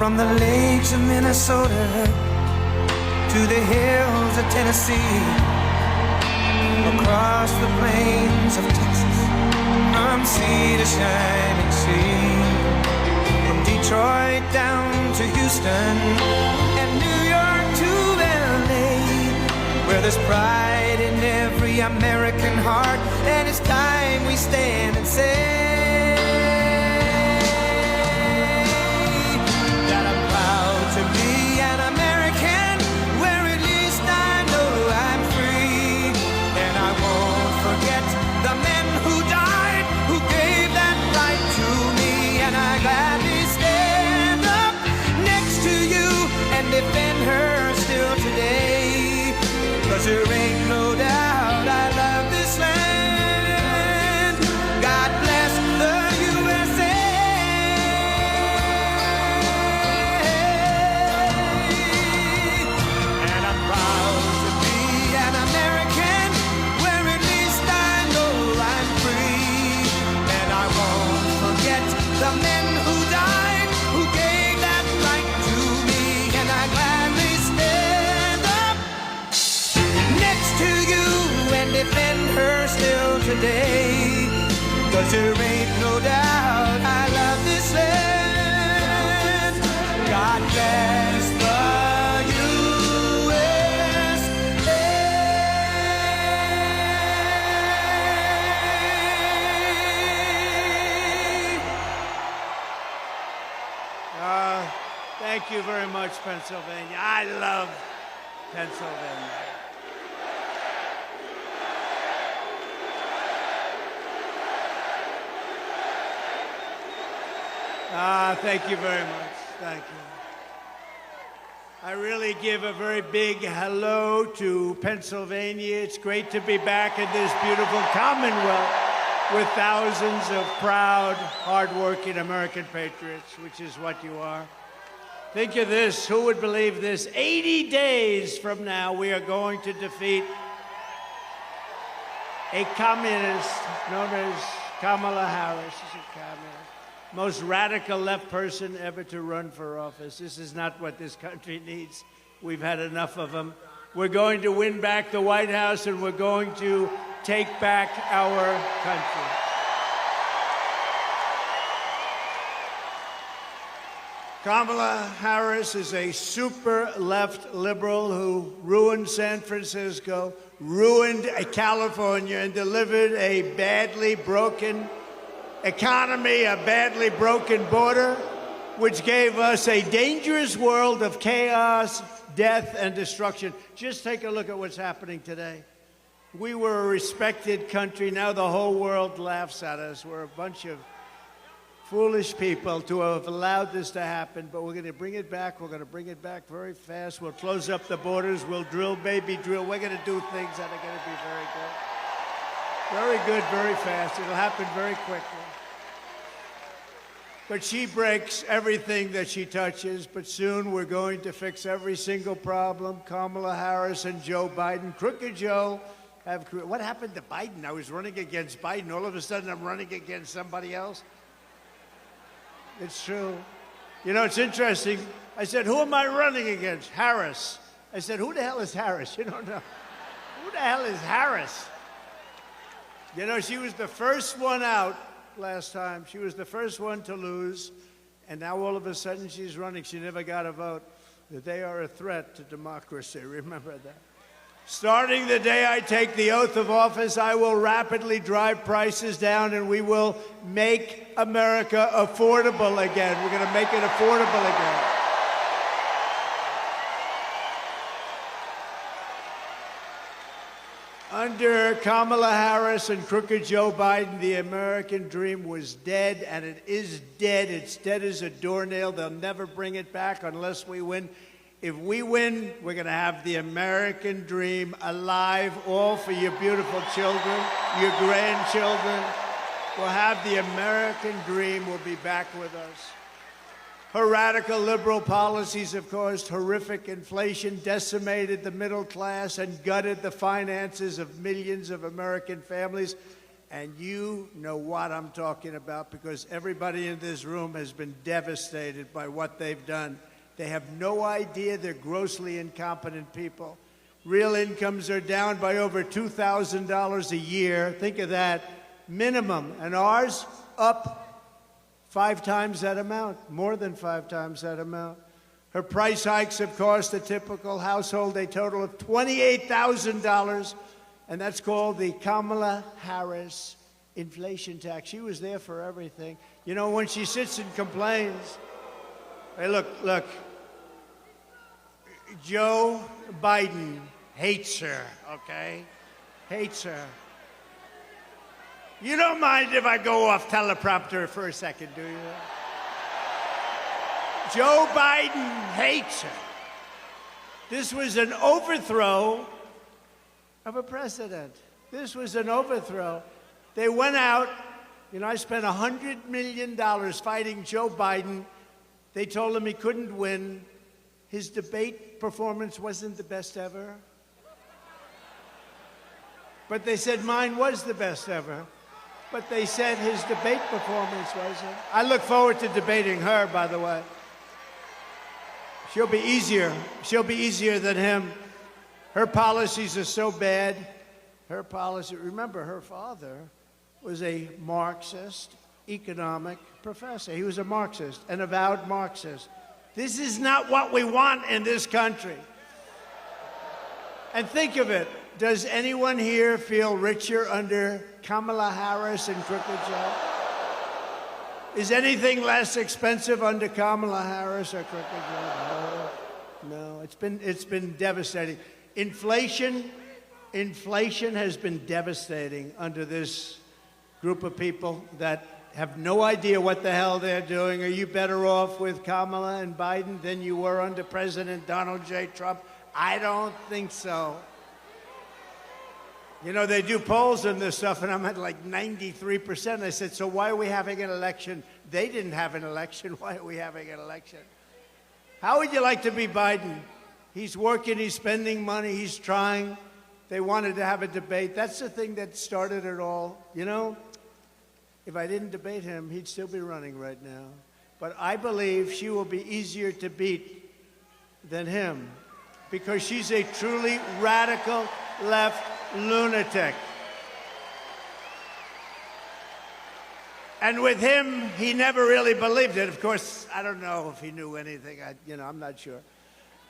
From the lakes of Minnesota to the hills of Tennessee, across the plains of Texas, from sea to shining sea, from Detroit down to Houston and New York to LA, where there's pride in every American heart, and it's time we stand and say that I'm proud to be an American, where at least I know I'm free, and I won't forget the men who died, who gave that right to me, and I gladly stand up next to you and defend her still today, 'cause there ain't no doubt I love this land. God bless the USA. And I'm proud to be an American, where at least I know I'm free, and I won't forget the men who died, who gave that right to me, and I gladly stand up next to you and defend her still today, 'cause there ain't no doubt I love this land. God bless the USA. Thank you very much, Pennsylvania. I love Pennsylvania. Thank you very much. Thank you. I really give a very big hello to Pennsylvania. It's great to be back in this beautiful Commonwealth with thousands of proud, hardworking American patriots, which is what you are. Think of this. Who would believe this? 80 days from now, we are going to defeat a communist known as Kamala Harris. She's a communist. Most radical left person ever to run for office. This is not what this country needs. We've had enough of them. We're going to win back the White House, and we're going to take back our country. Kamala Harris is a super left liberal who ruined San Francisco, ruined California, and delivered a badly broken economy, a badly broken border, which gave us a dangerous world of chaos, death, and destruction. Just take a look at what's happening today. We were a respected country. Now the whole world laughs at us. We're a bunch of foolish people to have allowed this to happen, but we're going to bring it back. We're going to bring it back very fast. We'll close up the borders. We'll drill, baby, drill. We're going to do things that are going to be very good. Very good, very fast. It'll happen very quickly. But she breaks everything that she touches, but soon we're going to fix every single problem. Kamala Harris and Joe Biden, Crooked Joe, what happened to Biden? I was running against Biden. All of a sudden, I'm running against somebody else. It's true. You know, it's interesting. I said, who am I running against? Harris. I said, who the hell is Harris? You don't know. Who the hell is Harris? You know, she was the first one out last time. She was the first one to lose, and now all of a sudden she's running. She never got a vote. They are a threat to democracy. Remember that. Starting the day I take the oath of office, I will rapidly drive prices down, and we will make America affordable again. We're going to make it affordable again. Under Kamala Harris and crooked Joe Biden, the American dream was dead, and it is dead. It's dead as a doornail. They'll never bring it back unless we win. If we win, we're going to have the American dream alive, all for your beautiful children, your grandchildren. We'll have the American dream. We'll be back with us. Her radical liberal policies, of course, horrific inflation, decimated the middle class and gutted the finances of millions of American families. And you know what I'm talking about because everybody in this room has been devastated by what they've done. They have no idea they're grossly incompetent people. Real incomes are down by over $2,000 a year. Think of that, minimum. And ours up 5 times that amount, more than 5 times that amount. Her price hikes have cost a typical household a total of $28,000. And that's called the Kamala Harris inflation tax. She was there for everything. You know, when she sits and complains, hey, look, Joe Biden hates her, okay? Hates her. You don't mind if I go off teleprompter for a second, do you? Joe Biden hates her. This was an overthrow of a president. This was an overthrow. They went out, you know, I spent $100 million fighting Joe Biden. They told him he couldn't win. His debate performance wasn't the best ever. But they said mine was the best ever. But they said his debate performance wasn't. I look forward to debating her, by the way. She'll be easier. She'll be easier than him. Her policies are so bad. Her policy, remember, her father was a Marxist economic professor. He was a Marxist, an avowed Marxist. This is not what we want in this country. And think of it. Does anyone here feel richer under Kamala Harris and Crooked Joe? Is anything less expensive under Kamala Harris or Crooked Joe? No. It's been devastating. Inflation has been devastating under this group of people that have no idea what the hell they're doing. Are you better off with Kamala and Biden than you were under President Donald J. Trump? I don't think so. You know, they do polls on this stuff, and I'm at like 93%. I said, so why are we having an election? They didn't have an election. Why are we having an election? How would you like to be Biden? He's working, he's spending money, he's trying. They wanted to have a debate. That's the thing that started it all. You know, if I didn't debate him, he'd still be running right now. But I believe she will be easier to beat than him because she's a truly radical left lunatic. And with him, he never really believed it. Of course, I don't know if he knew anything. I'm not sure.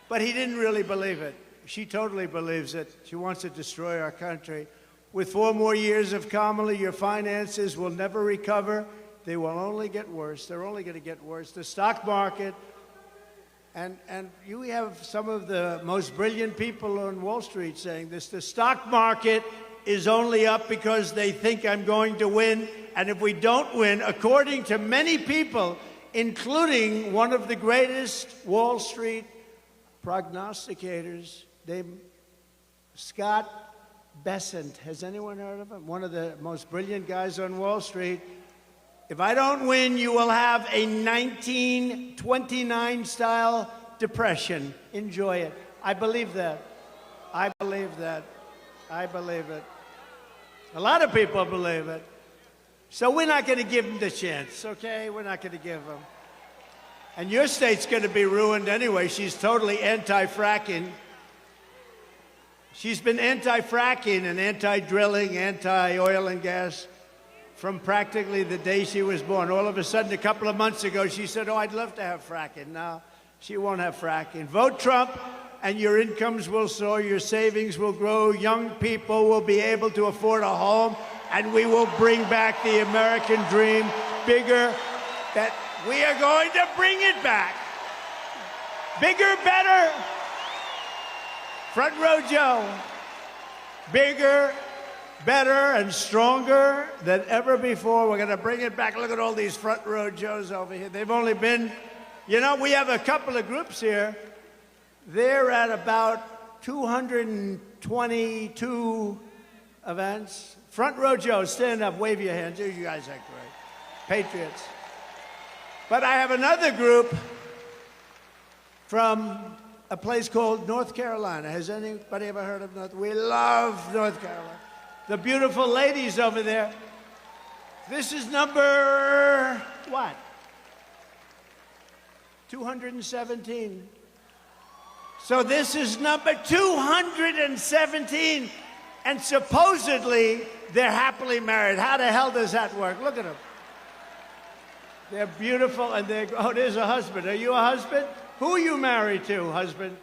But he didn't really believe it. She totally believes it. She wants to destroy our country. With 4 more years of Kamala, your finances will never recover. They will only get worse. They're only going to get worse. The stock market, and you have some of the most brilliant people on Wall Street saying this, the stock market is only up because they think I'm going to win. And if we don't win, according to many people, including one of the greatest Wall Street prognosticators named Scott Bessent. Has anyone heard of him? One of the most brilliant guys on Wall Street. If I don't win, you will have a 1929-style depression. Enjoy it. I believe that. I believe that. I believe it. A lot of people believe it. So we're not going to give them the chance, okay? We're not going to give them. And your state's going to be ruined anyway. She's totally anti-fracking. She's been anti-fracking and anti-drilling, anti-oil and gas from practically the day she was born. All of a sudden, a couple of months ago, she said, oh, I'd love to have fracking. No, she won't have fracking. Vote Trump, and your incomes will soar, your savings will grow, young people will be able to afford a home, and we will bring back the American dream bigger. That we are going to bring it back. Bigger, better. Front row Joe. Bigger, better, and stronger than ever before. We're going to bring it back. Look at all these front row Joes over here. They've only been, you know, we have a couple of groups here. They're at about 222 events. Front row Joe, stand up, wave your hands. You guys are great. Patriots. But I have another group from a place called North Carolina. Has anybody ever heard of North? We love North Carolina. The beautiful ladies over there. This is number, what? 217. So this is number 217. And supposedly, they're happily married. How the hell does that work? Look at them. They're beautiful, and oh, there's a husband. Are you a husband? Who are you married to, husband?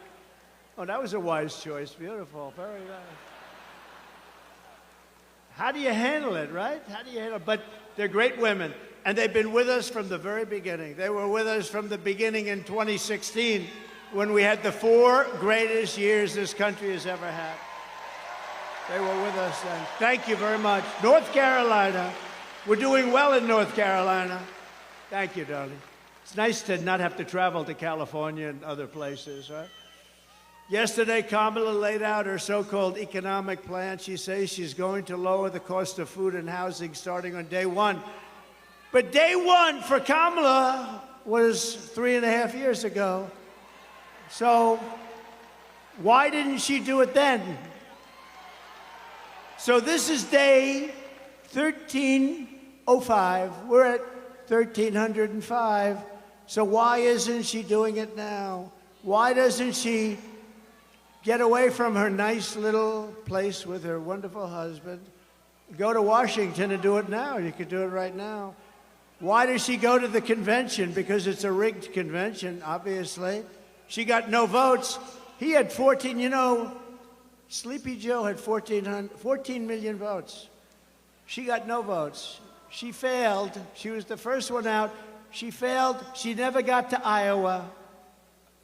Oh, that was a wise choice. Beautiful, very nice. How do you handle it, right? How do you handle it? But they're great women, and they've been with us from the very beginning. They were with us from the beginning in 2016, when we had the 4 greatest years this country has ever had. They were with us then. Thank you very much. North Carolina. We're doing well in North Carolina. Thank you, darling. It's nice to not have to travel to California and other places, right? Yesterday, Kamala laid out her so-called economic plan. She says she's going to lower the cost of food and housing starting on day 1. But day 1 for Kamala was 3.5 years ago. So why didn't she do it then? So this is day 1305. We're at 1305. So why isn't she doing it now? Why doesn't she get away from her nice little place with her wonderful husband, go to Washington and do it now? You could do it right now. Why does she go to the convention? Because it's a rigged convention, obviously. She got no votes. He had 14, you know, Sleepy Joe had 14 million votes. She got no votes. She failed. She was the first one out. She failed. She never got to Iowa.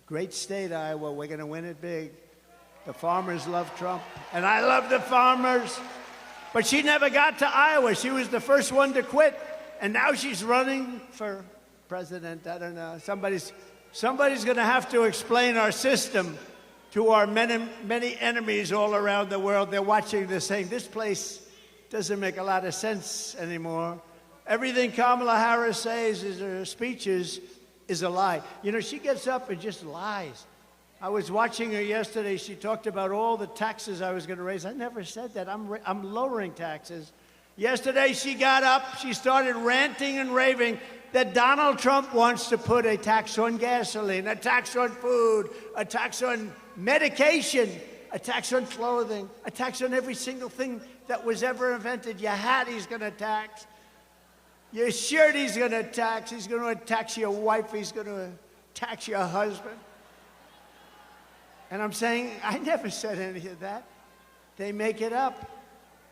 Great state, Iowa. We're going to win it big. The farmers love Trump, and I love the farmers. But she never got to Iowa. She was the first one to quit, and now she's running for president. I don't know. Somebody's going to have to explain our system to our many enemies all around the world. They're watching this saying, this place doesn't make a lot of sense anymore. Everything Kamala Harris says in her speeches is a lie. You know, she gets up and just lies. I was watching her yesterday. She talked about all the taxes I was going to raise. I never said that. I'm lowering taxes. Yesterday, she got up. She started ranting and raving that Donald Trump wants to put a tax on gasoline, a tax on food, a tax on medication, a tax on clothing, a tax on every single thing that was ever invented. Your hat he's going to tax. Your shirt he's going to tax. He's going to tax your wife. He's going to tax your husband. And I'm saying, I never said any of that. They make it up.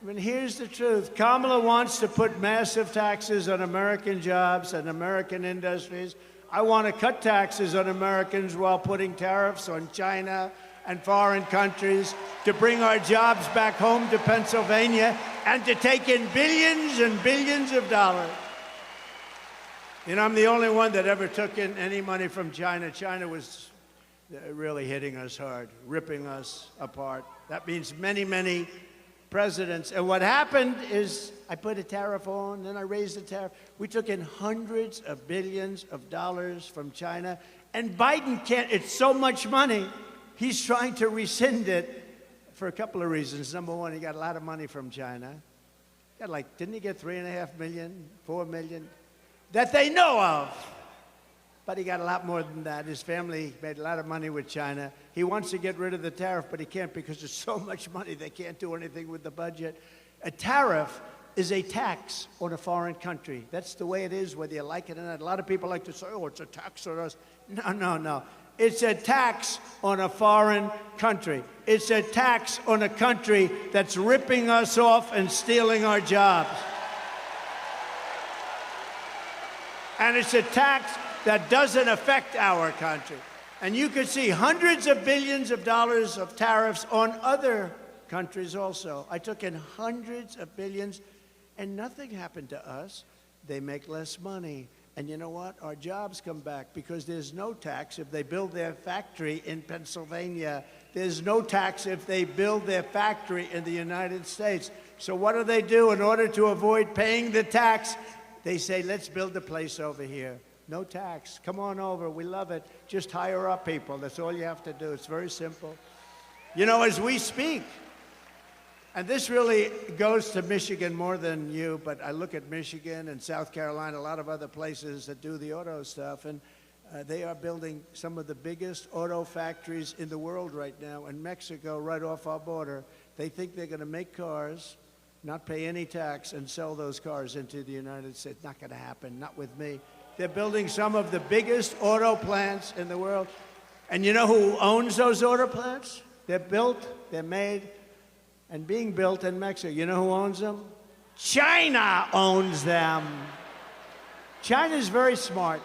I mean, here's the truth. Kamala wants to put massive taxes on American jobs and American industries. I want to cut taxes on Americans while putting tariffs on China and foreign countries to bring our jobs back home to Pennsylvania and to take in billions and billions of dollars. You know, I'm the only one that ever took in any money from China. China was really hitting us hard, ripping us apart. That means many, many presidents. And what happened is I put a tariff on, then I raised the tariff. We took in hundreds of billions of dollars from China. And Biden can't, it's so much money, he's trying to rescind it for a couple of reasons. Number one, he got a lot of money from China. Got like, didn't he get 3.5 million, 4 million? That they know of. But he got a lot more than that. His family made a lot of money with China. He wants to get rid of the tariff, but he can't because there's so much money they can't do anything with the budget. A tariff is a tax on a foreign country. That's the way it is, whether you like it or not. A lot of people like to say, oh, it's a tax on us. No, no, no. It's a tax on a foreign country. It's a tax on a country that's ripping us off and stealing our jobs. And it's a tax that doesn't affect our country. And you could see hundreds of billions of dollars of tariffs on other countries also. I took in hundreds of billions, and nothing happened to us. They make less money. And you know what? Our jobs come back because there's no tax if they build their factory in Pennsylvania. There's no tax if they build their factory in the United States. So what do? In order to avoid paying the tax, they say, let's build a place over here. No tax. Come on over. We love it. Just hire our people. That's all you have to do. It's very simple. You know, as we speak, And this really goes to Michigan more than you, but I look at Michigan and South Carolina, a lot of other places that do the auto stuff, and they are building some of the biggest auto factories in the world right now in Mexico, right off our border. They think they're going to make cars, not pay any tax, and sell those cars into the United States. Not going to happen, not with me. They're building some of the biggest auto plants in the world. And you know who owns those auto plants? They're built, they're made, and being built in Mexico. You know who owns them? China owns them. China's very smart.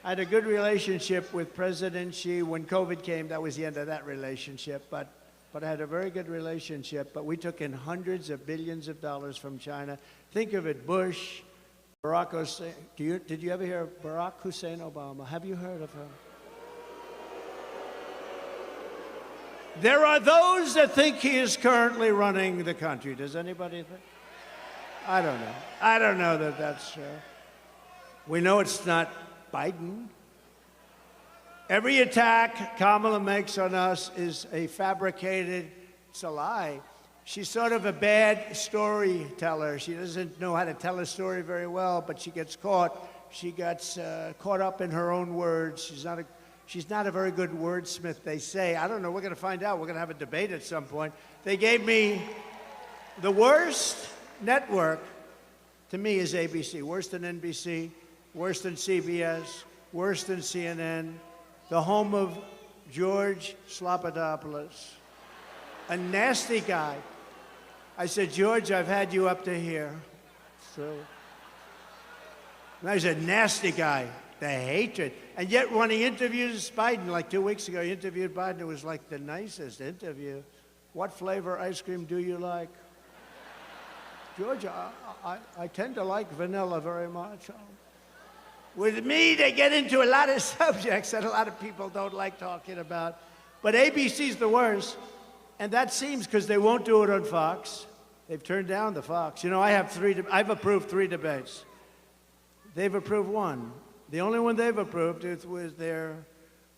I had a good relationship with President Xi. When COVID came, that was the end of that relationship. But I had a very good relationship. But we took in hundreds of billions of dollars from China. Think of it, Bush, Barack Hussein. Did you ever hear of Barack Hussein Obama? Have you heard of him? There are those that think he is currently running the country. Does anybody think? I don't know. I don't know that that's true. We know it's not Biden. Every attack Kamala makes on us is a fabricated, it's a lie. She's sort of a bad storyteller. She doesn't know how to tell a story very well, but she gets caught. She gets caught up in her own words. She's not a very good wordsmith, they say. I don't know. We're going to find out. We're going to have a debate at some point. They gave me the worst network, to me, is ABC. Worse than NBC, worse than CBS, worse than CNN, the home of George Slopadopoulos, a nasty guy. I said, George, I've had you up to here. So, he's a nasty guy. The hatred. And yet when he interviews Biden, like 2 weeks ago, he interviewed Biden. It was like the nicest interview. What flavor ice cream do you like? George, I tend to like vanilla very much. With me, they get into a lot of subjects that a lot of people don't like talking about. But ABC's the worst. And that seems because they won't do it on Fox. They've turned down the Fox. You know, I've approved 3 debates. They've approved 1. The only one they've approved was their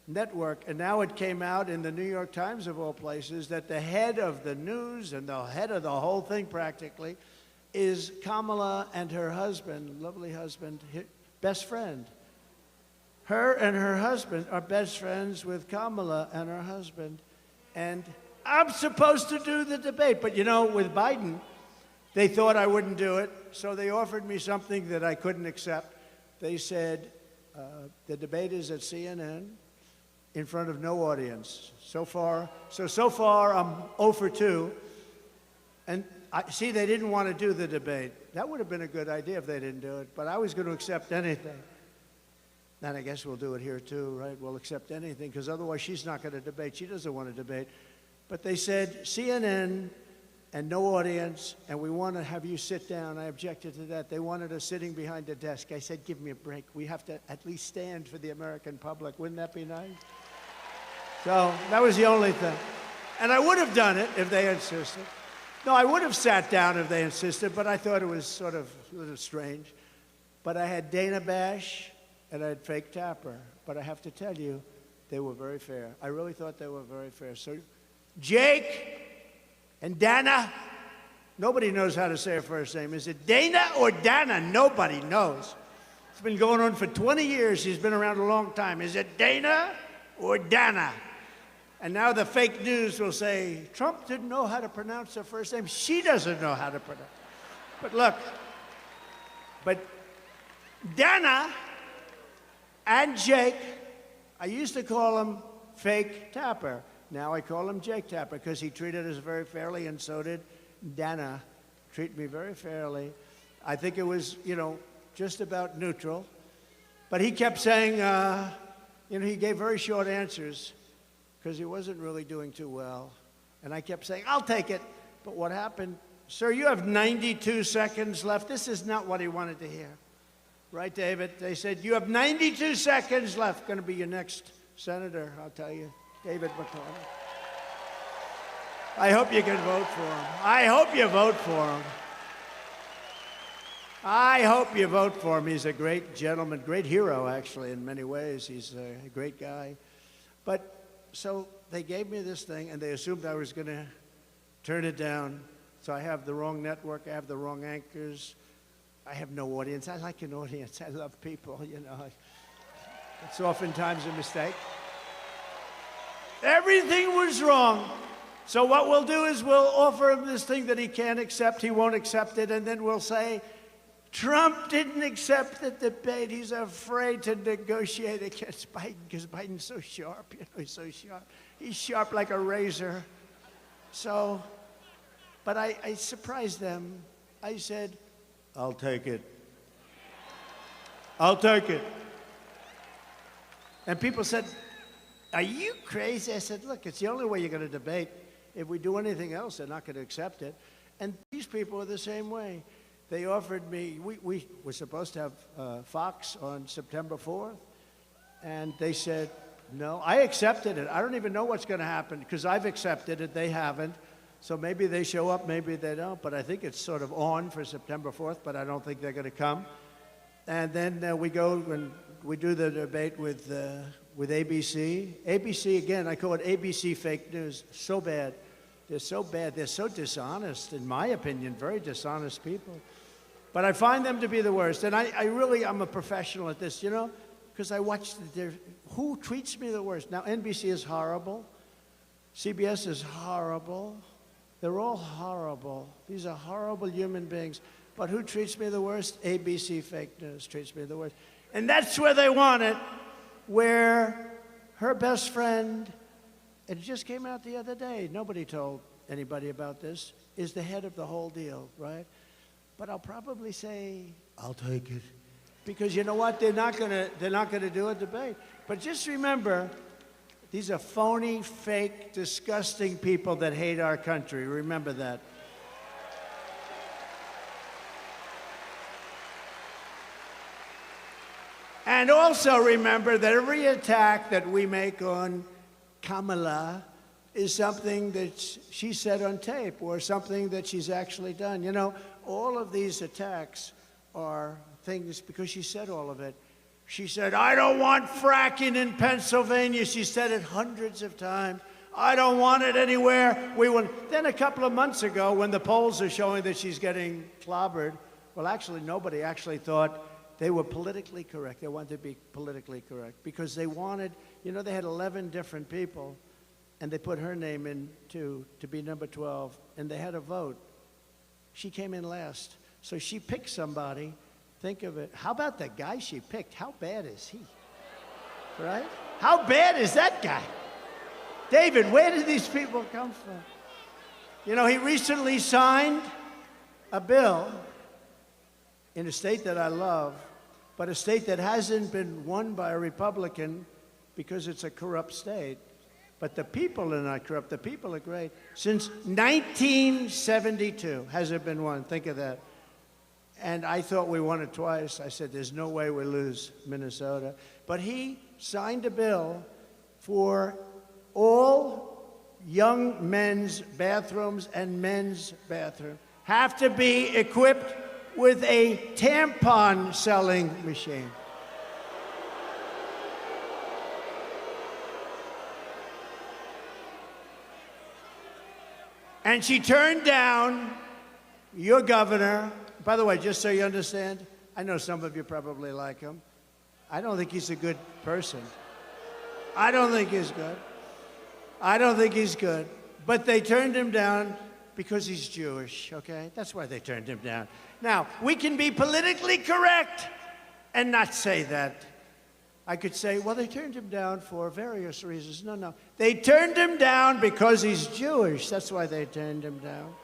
network. And now it came out in the New York Times, of all places, that the head of the news and the head of the whole thing practically is Kamala and her husband, lovely husband, best friend. Her and her husband are best friends with Kamala and her husband. And I'm supposed to do the debate. But you know, with Biden, they thought I wouldn't do it. So they offered me something that I couldn't accept. They said, the debate is at CNN in front of no audience. So far, I'm 0 for 2. And see, they didn't want to do the debate. That would have been a good idea if they didn't do it, but I was going to accept anything. And I guess we'll do it here too, right? We'll accept anything, because otherwise she's not going to debate. She doesn't want to debate. But they said CNN and no audience, and we want to have you sit down. I objected to that. They wanted us sitting behind a desk. I said, give me a break. We have to at least stand for the American public. Wouldn't that be nice? So that was the only thing. And I would have done it if they insisted. No, I would have sat down if they insisted, but I thought it was sort of a little strange. But I had Dana Bash and I had Fake Tapper. But I have to tell you, they were very fair. I really thought they were very fair. So Jake and Dana, nobody knows how to say her first name. Is it Dana or Dana? Nobody knows. It's been going on for 20 years. She's been around a long time. Is it Dana or Dana? And now the fake news will say, Trump didn't know how to pronounce her first name. She doesn't know how to pronounce it. But look, Dana and Jake, I used to call him Fake Tapper. Now I call him Jake Tapper because he treated us very fairly, and so did Dana. Treat me very fairly. I think it was, just about neutral. But he kept saying, he gave very short answers because he wasn't really doing too well. And I kept saying, I'll take it. But what happened? Sir, you have 92 seconds left. This is not what he wanted to hear. Right, David? They said, you have 92 seconds left. Going to be your next senator, I'll tell you. David McConnell. I hope you can vote for him. I hope you vote for him. I hope you vote for him. He's a great gentleman, great hero, actually, in many ways. He's a great guy. But so they gave me this thing, and they assumed I was going to turn it down. So I have the wrong network, I have the wrong anchors, I have no audience. I like an audience, I love people, you know. It's oftentimes a mistake. Everything was wrong. So what we'll do is we'll offer him this thing that he can't accept, he won't accept it, and then we'll say, Trump didn't accept the debate. He's afraid to negotiate against Biden because Biden's so sharp. You know, he's so sharp. He's sharp like a razor. So, but I surprised them. I said, I'll take it. I'll take it. And people said, are you crazy? I said, look, it's the only way you're going to debate. If we do anything else, they're not going to accept it. And these people are the same way. They offered me, we were supposed to have Fox on September 4th, and they said, no. I accepted it. I don't even know what's going to happen because I've accepted it. They haven't. So maybe they show up, maybe they don't. But I think it's sort of on for September 4th, but I don't think they're going to come. And then we go and we do the debate with ABC. ABC, again, I call it ABC fake news. So bad. They're so bad. They're so dishonest, in my opinion, very dishonest people. But I find them to be the worst. And I'm a professional at this, you know, because I watch who treats me the worst. Now, NBC is horrible. CBS is horrible. They're all horrible. These are horrible human beings. But who treats me the worst? ABC fake news treats me the worst. And that's where they want it, where her best friend, it just came out the other day, nobody told anybody about this, is the head of the whole deal, right? But I'll probably say, I'll take it. Because you know what? They're not gonna do a debate. But just remember, these are phony, fake, disgusting people that hate our country. Remember that. And also remember that every attack that we make on Kamala is something that she said on tape or something that she's actually done. You know, all of these attacks are things because she said all of it. She said, I don't want fracking in Pennsylvania. She said it hundreds of times. I don't want it anywhere. Then a couple of months ago, when the polls are showing that she's getting clobbered, well, actually, nobody actually thought they were politically correct. They wanted to be politically correct because they wanted, you know, they had 11 different people, and they put her name in to be number 12, and they had a vote. She came in last. So she picked somebody. Think of it. How about the guy she picked? How bad is he? Right? How bad is that guy? David, where did these people come from? You know, he recently signed a bill in a state that I love, but a state that hasn't been won by a Republican because it's a corrupt state. But the people are not corrupt. The people are great. Since 1972 has it been won. Think of that. And I thought we won it twice. I said, there's no way we lose Minnesota. But he signed a bill for all young men's bathrooms and men's bathrooms have to be equipped with a tampon selling machine. And she turned down your governor. By the way, just so you understand, I know some of you probably like him. I don't think he's a good person. I don't think he's good. I don't think he's good. But they turned him down because he's Jewish, okay? That's why they turned him down. Now, we can be politically correct and not say that. I could say, well, they turned him down for various reasons. No. They turned him down because he's Jewish. That's why they turned him down.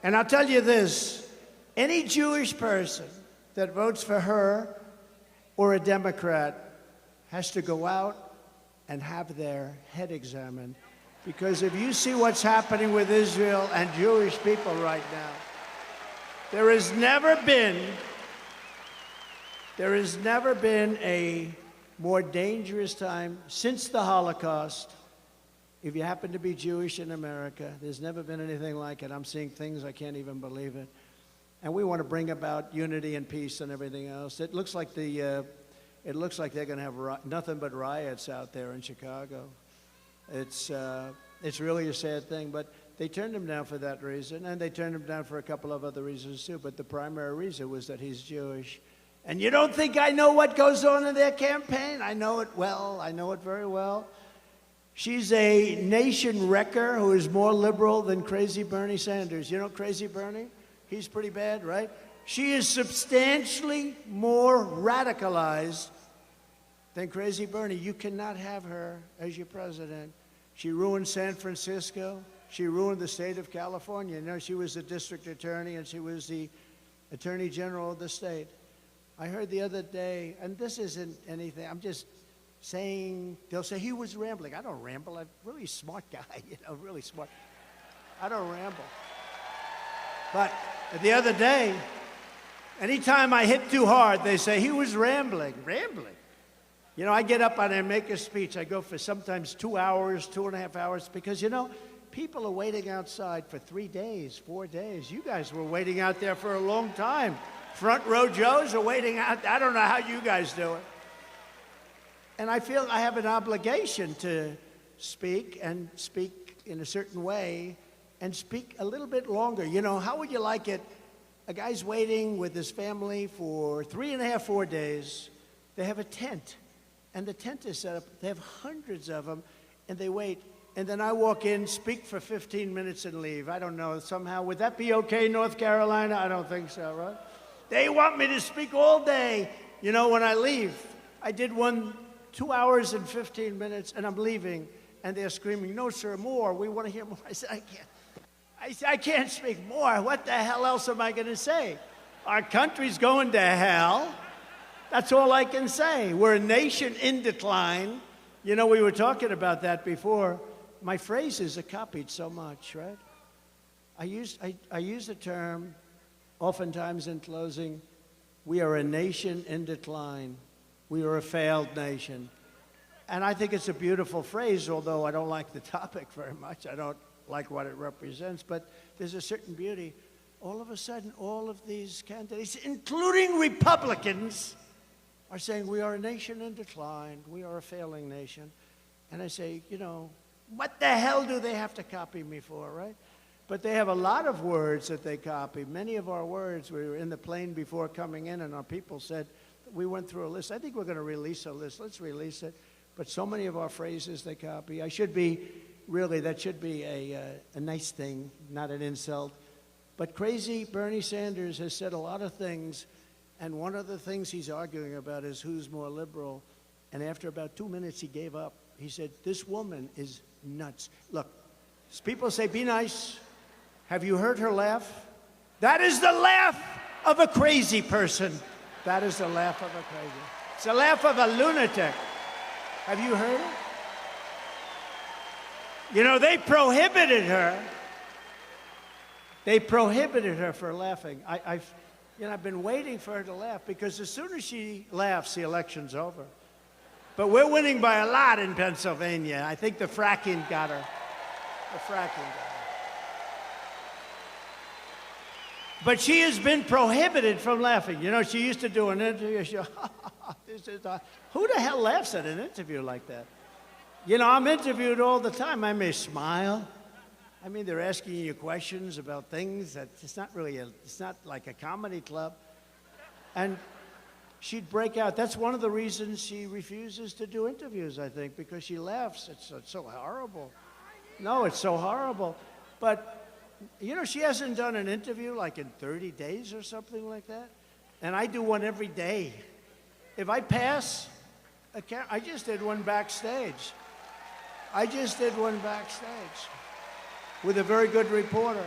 And I'll tell you this, any Jewish person that votes for her or a Democrat has to go out and have their head examined. Because if you see what's happening with Israel and Jewish people right now, there has never been a more dangerous time since the Holocaust. If you happen to be Jewish in America, there's never been anything like it. I'm seeing things, I can't even believe it. And we want to bring about unity and peace and everything else. It looks like they're going to have nothing but riots out there in Chicago. It's really a sad thing, but they turned him down for that reason, and they turned him down for a couple of other reasons too, but the primary reason was that he's Jewish. And you don't think I know what goes on in their campaign? I know it well. I know it very well. She's a nation wrecker who is more liberal than crazy Bernie Sanders. You know crazy Bernie? He's pretty bad, right? She is substantially more radicalized than crazy Bernie. You cannot have her as your president. She ruined San Francisco. She ruined the state of California. You know, she was the district attorney and she was the attorney general of the state. I heard the other day, and this isn't anything, I'm just saying, they'll say he was rambling. I don't ramble. I'm a really smart guy, you know, really smart. I don't ramble. But the other day, anytime I hit too hard, they say he was rambling. Rambling? You know, I get up and I make a speech. I go for sometimes 2 hours, 2.5 hours, because, you know, people are waiting outside for 3 days, 4 days. You guys were waiting out there for a long time. Front row Joes are waiting out. I don't know how you guys do it. And I feel I have an obligation to speak and speak in a certain way and speak a little bit longer. You know, how would you like it? A guy's waiting with his family for 3.5, 4 days. They have a tent, and the tent is set up. They have hundreds of them, and they wait. And then I walk in, speak for 15 minutes, and leave. I don't know, somehow. Would that be okay, North Carolina? I don't think so, right? They want me to speak all day. You know, when I leave, I did one 2 hours and 15 minutes, and I'm leaving, and they're screaming, "No, sir, more. We want to hear more." I said, "I can't. I can't speak more. What the hell else am I going to say? Our country's going to hell. That's all I can say. We're a nation in decline." You know, we were talking about that before. My phrases are copied so much, right? I use the term oftentimes in closing, we are a nation in decline. We are a failed nation. And I think it's a beautiful phrase, although I don't like the topic very much. I don't like what it represents, but there's a certain beauty. All of a sudden, all of these candidates, including Republicans, are saying we are a nation in decline. We are a failing nation. And I say, you know, what the hell do they have to copy me for, right? But they have a lot of words that they copy. Many of our words, we were in the plane before coming in, and our people said, we went through a list. I think we're going to release a list. Let's release it. But so many of our phrases they copy. I should be, really, that should be a nice thing, not an insult. But crazy Bernie Sanders has said a lot of things, and one of the things he's arguing about is who's more liberal. And after about 2 minutes, he gave up. He said, this woman is nuts. Look, people say, be nice. Have you heard her laugh? That is the laugh of a crazy person. That is the laugh of a crazy. It's the laugh of a lunatic. Have you heard it? You know, they prohibited her. They prohibited her for laughing. I've been waiting for her to laugh because as soon as she laughs, the election's over. But we're winning by a lot in Pennsylvania. I think the fracking got her. The fracking got her. But she has been prohibited from laughing. You know, she used to do an interview. She, who the hell laughs at an interview like that? You know, I'm interviewed all the time. I may smile. I mean, they're asking you questions about things that it's not really it's not like a comedy club. And she'd break out. That's one of the reasons she refuses to do interviews, I think, because she laughs. It's so horrible. No, it's so horrible. But you know, she hasn't done an interview like in 30 days or something like that. And I do one every day. If I pass, I just did one backstage. I just did one backstage with a very good reporter.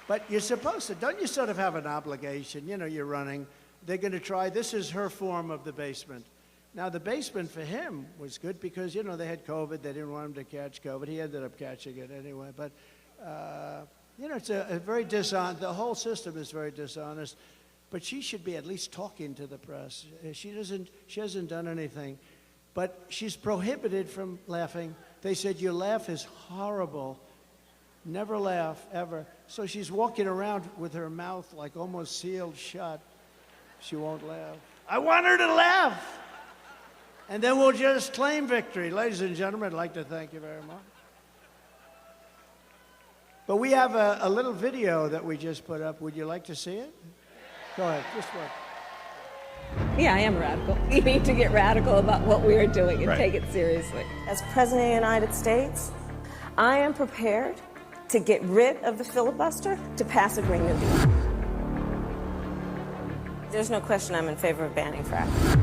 But you're supposed to, don't you sort of have an obligation? You know, you're running. They're going to try, this is her form of the basement. Now, the basement for him was good because, you know, they had COVID. They didn't want him to catch COVID. He ended up catching it anyway. But, you know, it's a very dishonest, the whole system is very dishonest. But she should be at least talking to the press. She hasn't done anything. But she's prohibited from laughing. They said, your laugh is horrible. Never laugh, ever. So she's walking around with her mouth like almost sealed shut. She won't laugh. I want her to laugh. and then we'll just claim victory. Ladies and gentlemen, I'd like to thank you very much. But we have a little video that we just put up. Would you like to see it? Go ahead, just one. Yeah, I am radical. We need to get radical about what we are doing and take it seriously. As President of the United States, I am prepared to get rid of the filibuster to pass a Green New Deal. There's no question I'm in favor of banning fracking.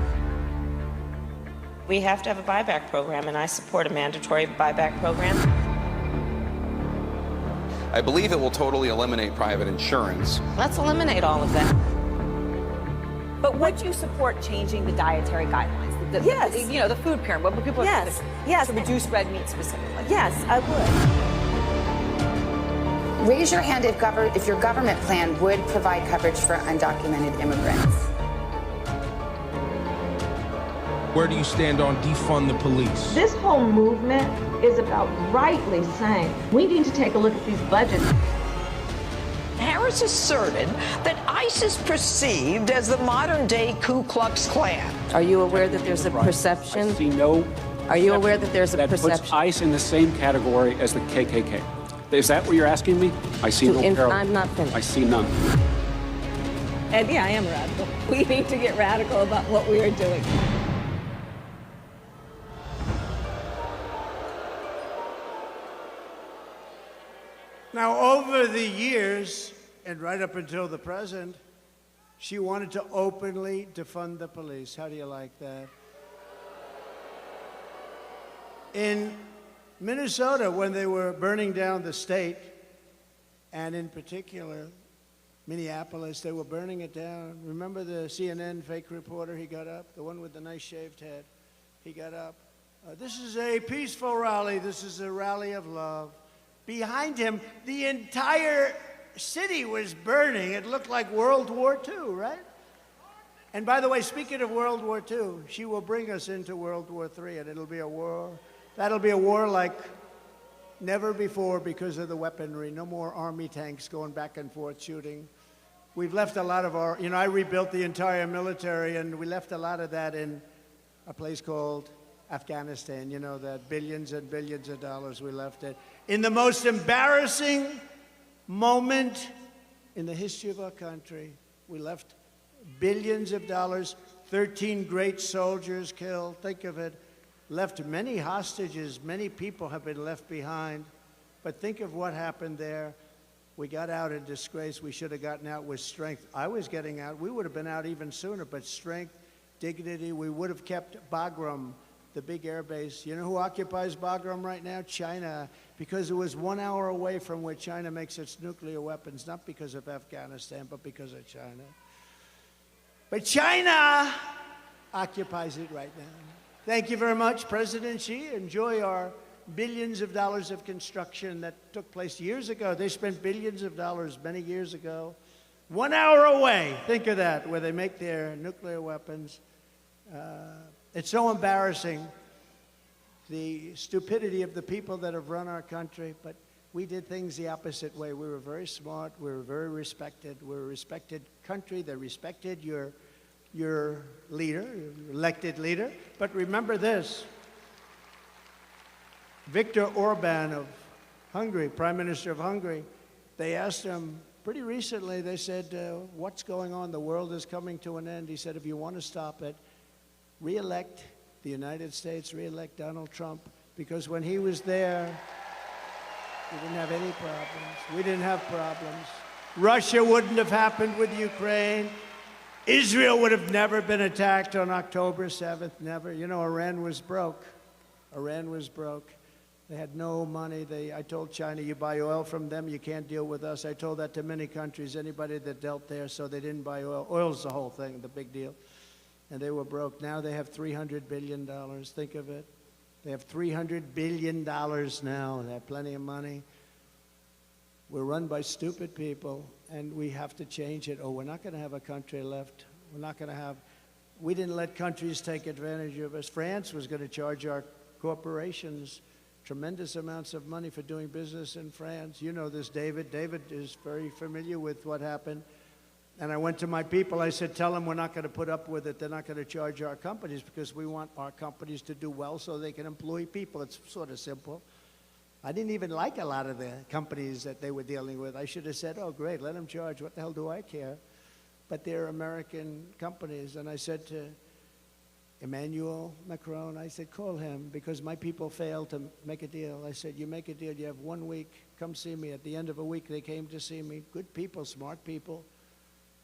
We have to have a buyback program, and I support a mandatory buyback program. I believe it will totally eliminate private insurance. Let's eliminate all of that. But would you support changing the dietary guidelines? Yes. You know, the food pyramid, what people Yes. Yes. to reduce red meat specifically. Yes, I would. Raise your hand if your government plan would provide coverage for undocumented immigrants. Where do you stand on defund the police? This whole movement is about rightly saying we need to take a look at these budgets. Harris asserted that ICE is perceived as the modern-day Ku Klux Klan. Are you aware that there's a perception? I see no. Are you aware that there's a perception? That puts ICE in the same category as the KKK. Is that what you're asking me? I see no parallel. I'm not finished. I see none. And yeah, I am radical. We need to get radical about what we are doing. Now, over the years, and right up until the present, she wanted to openly defund the police. How do you like that? In Minnesota, when they were burning down the state, and in particular, Minneapolis, they were burning it down. Remember the CNN fake reporter? He got up, the one with the nice shaved head. He got up. This is a peaceful rally. This is a rally of love. Behind him, the entire city was burning. It looked like World War II, right? And by the way, speaking of World War II, she will bring us into World War III, and it'll be a war. That'll be a war like never before because of the weaponry. No more army tanks going back and forth shooting. We've left a lot of our, I rebuilt the entire military, and we left a lot of that in a place called Afghanistan. You know that billions and billions of dollars we left it. In the most embarrassing moment in the history of our country, we left billions of dollars, 13 great soldiers killed, think of it, left many hostages, many people have been left behind. But think of what happened there. We got out in disgrace. We should have gotten out with strength. I was getting out. We would have been out even sooner, but strength, dignity. We would have kept Bagram, the big air base. You know who occupies Bagram right now? China, because it was 1 hour away from where China makes its nuclear weapons, not because of Afghanistan, but because of China. But China occupies it right now. Thank you very much, President Xi. Enjoy our billions of dollars of construction that took place years ago. They spent billions of dollars many years ago. 1 hour away, think of that, where they make their nuclear weapons. It's so embarrassing, the stupidity of the people that have run our country, but we did things the opposite way. We were very smart. We were very respected. We're a respected country. They respected your leader, your elected leader. But remember this, Viktor Orban of Hungary, Prime Minister of Hungary, they asked him pretty recently, they said, what's going on? The world is coming to an end. He said, if you want to stop it, re-elect the United States, re-elect Donald Trump, because when he was there, we didn't have any problems. We didn't have problems. Russia wouldn't have happened with Ukraine. Israel would have never been attacked on October 7th, never. You know, Iran was broke. Iran was broke. They had no money. I told China, you buy oil from them, you can't deal with us. I told that to many countries, anybody that dealt there, so they didn't buy oil. Oil's the whole thing, the big deal. And they were broke. Now they have $300 billion. Think of it. They have $300 billion now. They have plenty of money. We're run by stupid people, and we have to change it. Oh, we're not going to have a country left. We're not going to have. We didn't let countries take advantage of us. France was going to charge our corporations tremendous amounts of money for doing business in France. You know this, David. David is very familiar with what happened. And I went to my people, I said, tell them we're not going to put up with it. They're not going to charge our companies because we want our companies to do well so they can employ people. It's sort of simple. I didn't even like a lot of the companies that they were dealing with. I should have said, oh, great, let them charge. What the hell do I care? But they're American companies. And I said to Emmanuel Macron, I said, call him because my people failed to make a deal. I said, you make a deal, you have 1 week, come see me. At the end of a week, they came to see me. Good people, smart people.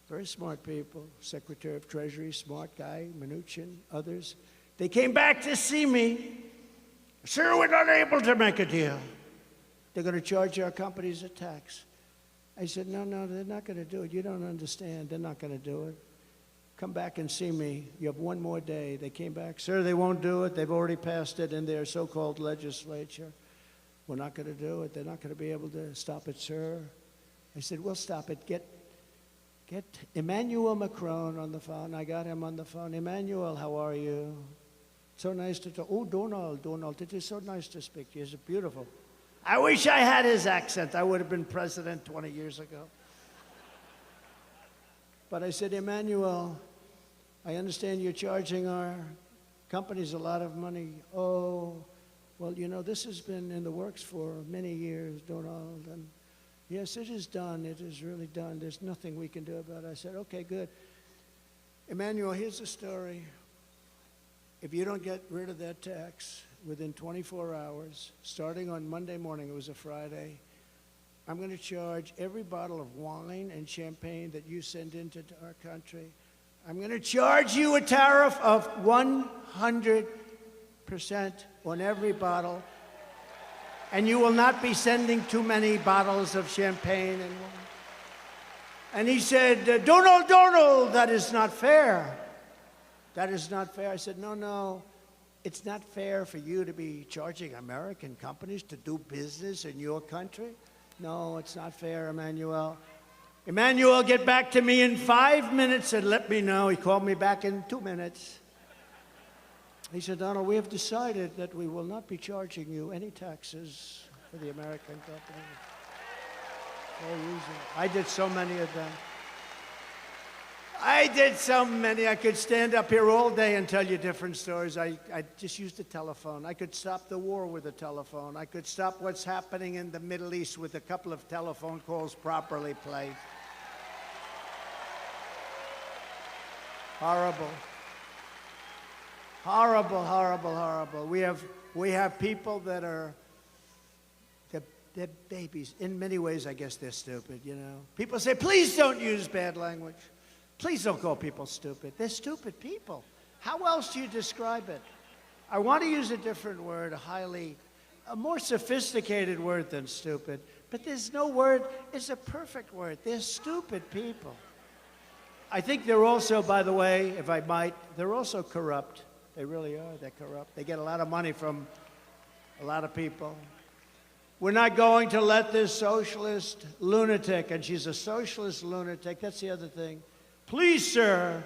Very smart people. Secretary of Treasury, smart guy, Mnuchin, others. They came back to see me. Sir, we're not able to make a deal. They're going to charge our companies a tax. I said, no, they're not going to do it. You don't understand. They're not going to do it. Come back and see me. You have 1 more day. They came back. Sir, they won't do it. They've already passed it in their so-called legislature. We're not going to do it. They're not going to be able to stop it, sir. I said, we'll stop it. Get Emmanuel Macron on the phone. I got him on the phone. Emmanuel, how are you? So nice to talk. Oh, Donald, it is so nice to speak to you. It's beautiful. I wish I had his accent. I would have been president 20 years ago. But I said, Emmanuel, I understand you're charging our companies a lot of money. Oh, well, you know, this has been in the works for many years, Donald. And yes, it is done. It is really done. There's nothing we can do about it. I said, okay, good. Emmanuel, here's the story. If you don't get rid of that tax within 24 hours, starting on Monday morning, it was a Friday, I'm going to charge every bottle of wine and champagne that you send into our country. I'm going to charge you a tariff of 100% on every bottle. And you will not be sending too many bottles of champagne and wine. And he said, Donald, that is not fair. That is not fair. I said, no, it's not fair for you to be charging American companies to do business in your country. No, it's not fair, Emmanuel. Emmanuel, get back to me in 5 minutes and let me know. He called me back in 2 minutes. He said, Donald, we have decided that we will not be charging you any taxes for the American company. No reason. I did so many of them. I did so many. I could stand up here all day and tell you different stories. I just used the telephone. I could stop the war with a telephone. I could stop what's happening in the Middle East with a couple of telephone calls properly played. Horrible. Horrible, horrible, horrible. We have people that are, they're babies. In many ways, I guess they're stupid, you know. People say, please don't use bad language. Please don't call people stupid. They're stupid people. How else do you describe it? I want to use a different word, a more sophisticated word than stupid. But there's no word, it's a perfect word. They're stupid people. I think they're also, by the way, if I might, they're also corrupt. They really are. They're corrupt. They get a lot of money from a lot of people. We're not going to let this socialist lunatic, and she's a socialist lunatic. That's the other thing. Please, sir,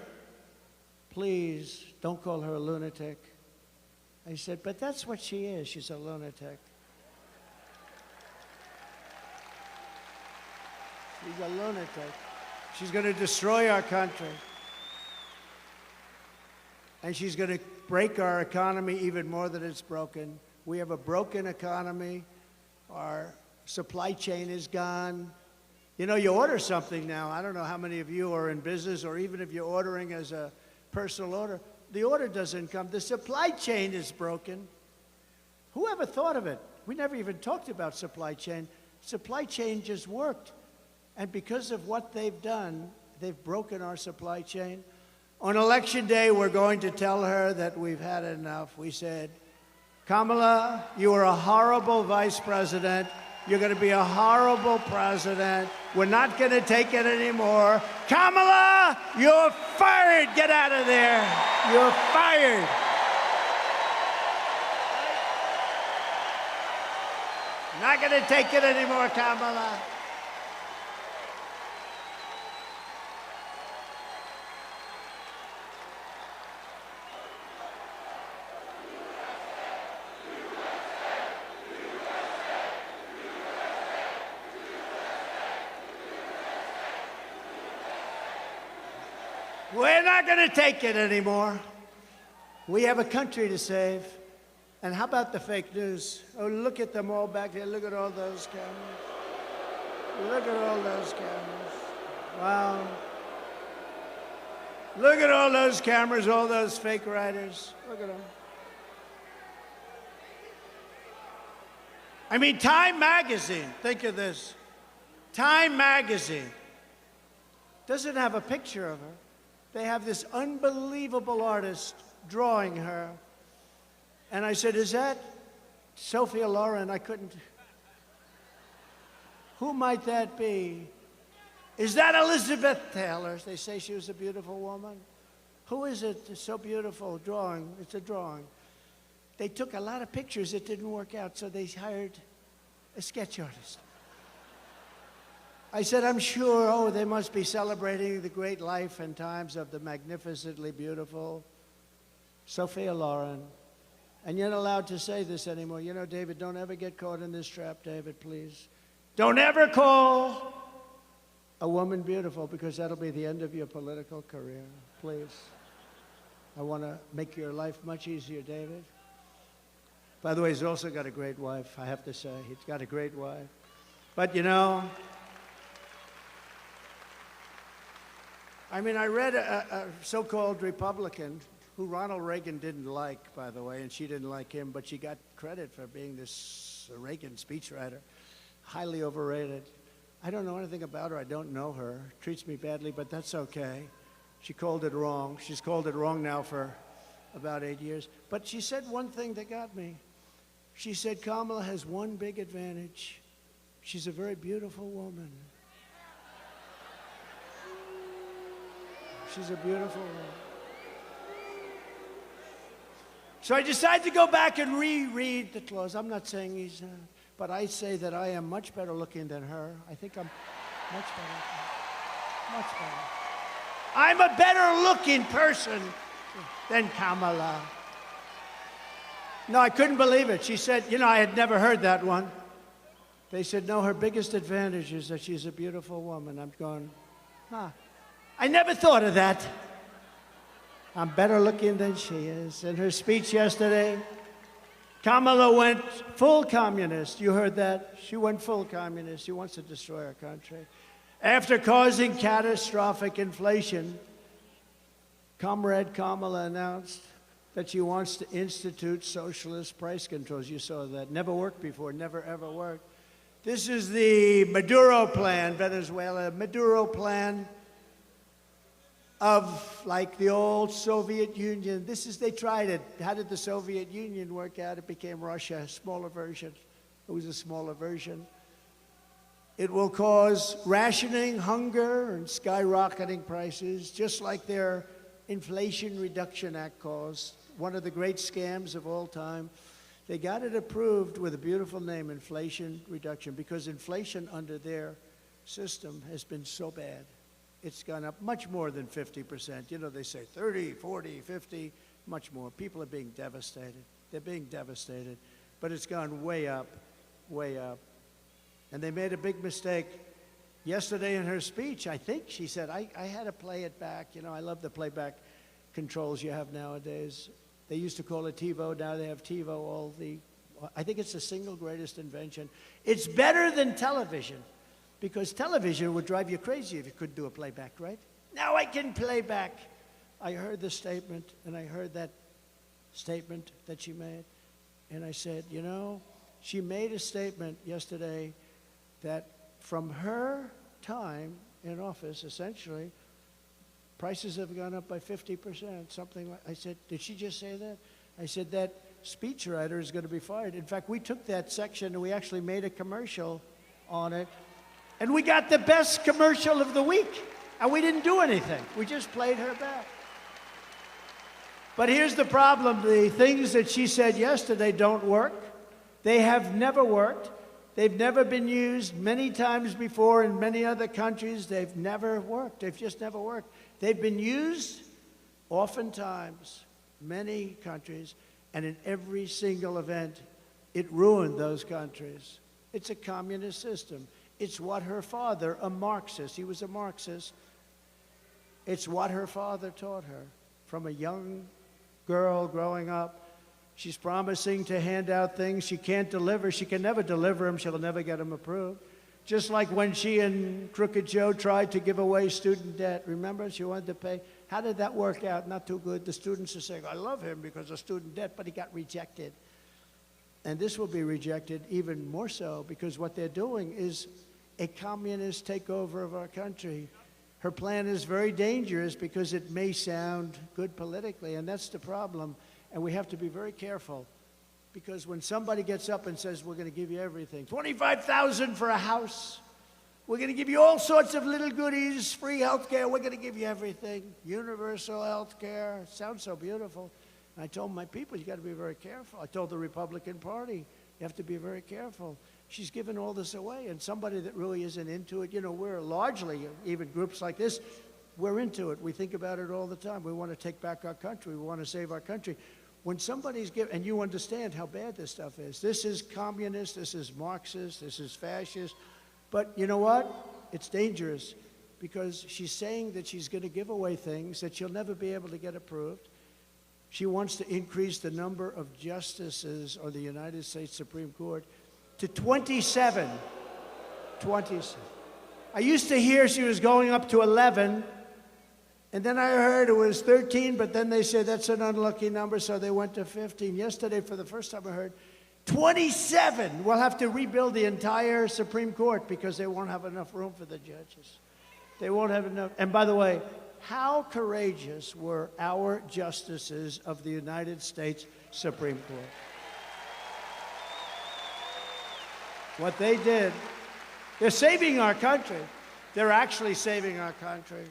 please don't call her a lunatic. I said, but that's what she is. She's a lunatic. She's a lunatic. She's going to destroy our country. And she's going to break our economy even more than it's broken. We have a broken economy. Our supply chain is gone. You know, you order something now. I don't know how many of you are in business, or even if you're ordering as a personal order, the order doesn't come. The supply chain is broken. Who ever thought of it? We never even talked about supply chain. Supply chain just worked. And because of what they've done, they've broken our supply chain. On election day, we're going to tell her that we've had enough. We said, Kamala, you are a horrible vice president. You're going to be a horrible president. We're not going to take it anymore. Kamala, you're fired. Get out of there. You're fired. Not going to take it anymore, Kamala. We're not going to take it anymore. We have a country to save. And how about the fake news? Oh, look at them all back there. Look at all those cameras. Look at all those cameras. Wow. Look at all those cameras, all those fake writers. Look at them. I mean, Time magazine, think of this. Time magazine doesn't have a picture of her. They have this unbelievable artist drawing her. And I said, is that Sophia Loren? I couldn't. Who might that be? Is that Elizabeth Taylor? They say she was a beautiful woman. Who is it? It's so beautiful. Drawing. It's a drawing. They took a lot of pictures. It didn't work out, so they hired a sketch artist. I said, I'm sure, oh, they must be celebrating the great life and times of the magnificently beautiful Sophia Loren. And you're not allowed to say this anymore. You know, David, don't ever get caught in this trap, David, please. Don't ever call a woman beautiful, because that'll be the end of your political career. Please. I want to make your life much easier, David. By the way, he's also got a great wife, I have to say. He's got a great wife. But, you know, I mean, I read a so-called Republican who Ronald Reagan didn't like, by the way, and she didn't like him, but she got credit for being this Reagan speechwriter. Highly overrated. I don't know anything about her. I don't know her. Treats me badly, but that's okay. She called it wrong. She's called it wrong now for about 8 years. But she said one thing that got me. She said Kamala has one big advantage. She's a very beautiful woman. She's a beautiful woman. So I decided to go back and reread the clause. I'm not saying he's, but I say that I am much better looking than her. I think I'm much better. Much better. I'm a better looking person than Kamala. No, I couldn't believe it. She said, you know, I had never heard that one. They said, no, her biggest advantage is that she's a beautiful woman. I'm going, huh. I never thought of that. I'm better looking than she is. In her speech yesterday, Kamala went full communist. You heard that? She went full communist. She wants to destroy our country. After causing catastrophic inflation, Comrade Kamala announced that she wants to institute socialist price controls. You saw that. Never worked before, never ever worked. This is the Maduro plan, Venezuela. Maduro plan of like the old Soviet Union. They tried it. How did the Soviet Union work out? It became Russia, a smaller version. It was a smaller version. It will cause rationing, hunger, and skyrocketing prices, just like their Inflation Reduction Act caused. One of the great scams of all time. They got it approved with a beautiful name, Inflation Reduction, because inflation under their system has been so bad. It's gone up much more than 50%. You know, they say 30, 40, 50, much more. People are being devastated. They're being devastated. But it's gone way up, way up. And they made a big mistake. Yesterday in her speech, I think she said, I had to play it back. You know, I love the playback controls you have nowadays. They used to call it TiVo. Now they have TiVo. I think it's the single greatest invention. It's better than television, because television would drive you crazy if you couldn't do a playback, right? Now I can play back. I heard the statement, and I heard that statement that she made, and I said, you know, she made a statement yesterday that from her time in office, essentially, prices have gone up by 50%, something like. I said, did she just say that? I said, that speechwriter is going to be fired. In fact, we took that section and we actually made a commercial on it. And we got the best commercial of the week. And we didn't do anything. We just played her back. But here's the problem. The things that she said yesterday don't work. They have never worked. They've never been used many times before in many other countries. They've never worked. They've just never worked. They've been used oftentimes, many countries, and in every single event, it ruined those countries. It's a communist system. It's what her father, a Marxist, he was a Marxist, It's what her father taught her from a young girl growing up. She's promising to hand out things she can't deliver. She can never deliver them. She'll never get them approved. Just like when she and Crooked Joe tried to give away student debt. Remember, she wanted to pay. How did that work out? Not too good. The students are saying, I love him because of student debt, but he got rejected. And this will be rejected even more so because what they're doing is a communist takeover of our country. Her plan is very dangerous because it may sound good politically, and that's the problem. And we have to be very careful because when somebody gets up and says, we're going to give you everything, $25,000 for a house, we're going to give you all sorts of little goodies, free health care, we're going to give you everything, universal health care, it sounds so beautiful. And I told my people, you got to be very careful. I told the Republican Party, you have to be very careful. She's given all this away, and somebody that really isn't into it, you know, we're largely, even groups like this, we're into it. We think about it all the time. We want to take back our country. We want to save our country. When somebody's given, and you understand how bad this stuff is. This is communist, this is Marxist, this is fascist. But you know what? It's dangerous because she's saying that she's going to give away things that she'll never be able to get approved. She wants to increase the number of justices on the United States Supreme Court to 27. 27. I used to hear she was going up to 11. And then I heard it was 13, but then they said that's an unlucky number, so they went to 15. Yesterday, for the first time I heard, 27. We'll have to rebuild the entire Supreme Court because they won't have enough room for the judges. They won't have enough. And by the way, how courageous were our justices of the United States Supreme Court? What they did, they're saving our country. They're actually saving our country.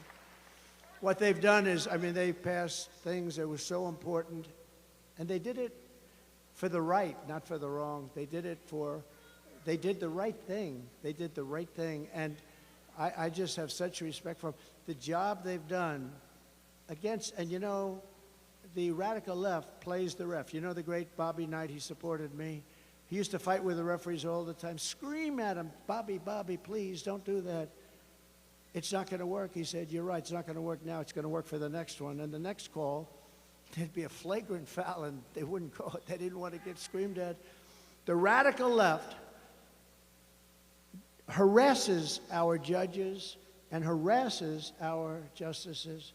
What they've done is, I mean, they've passed things that were so important, and they did it for the right, not for the wrong. They did the right thing. They did the right thing, and I just have such respect for them. The job they've done against, and you know, the radical left plays the ref. You know the great Bobby Knight, he supported me. He used to fight with the referees all the time, scream at him, Bobby, please, don't do that. It's not going to work. He said, you're right, it's not going to work now. It's going to work for the next one. And the next call, there'd be a flagrant foul, and they wouldn't call it. They didn't want to get screamed at. The radical left harasses our judges and harasses our justices.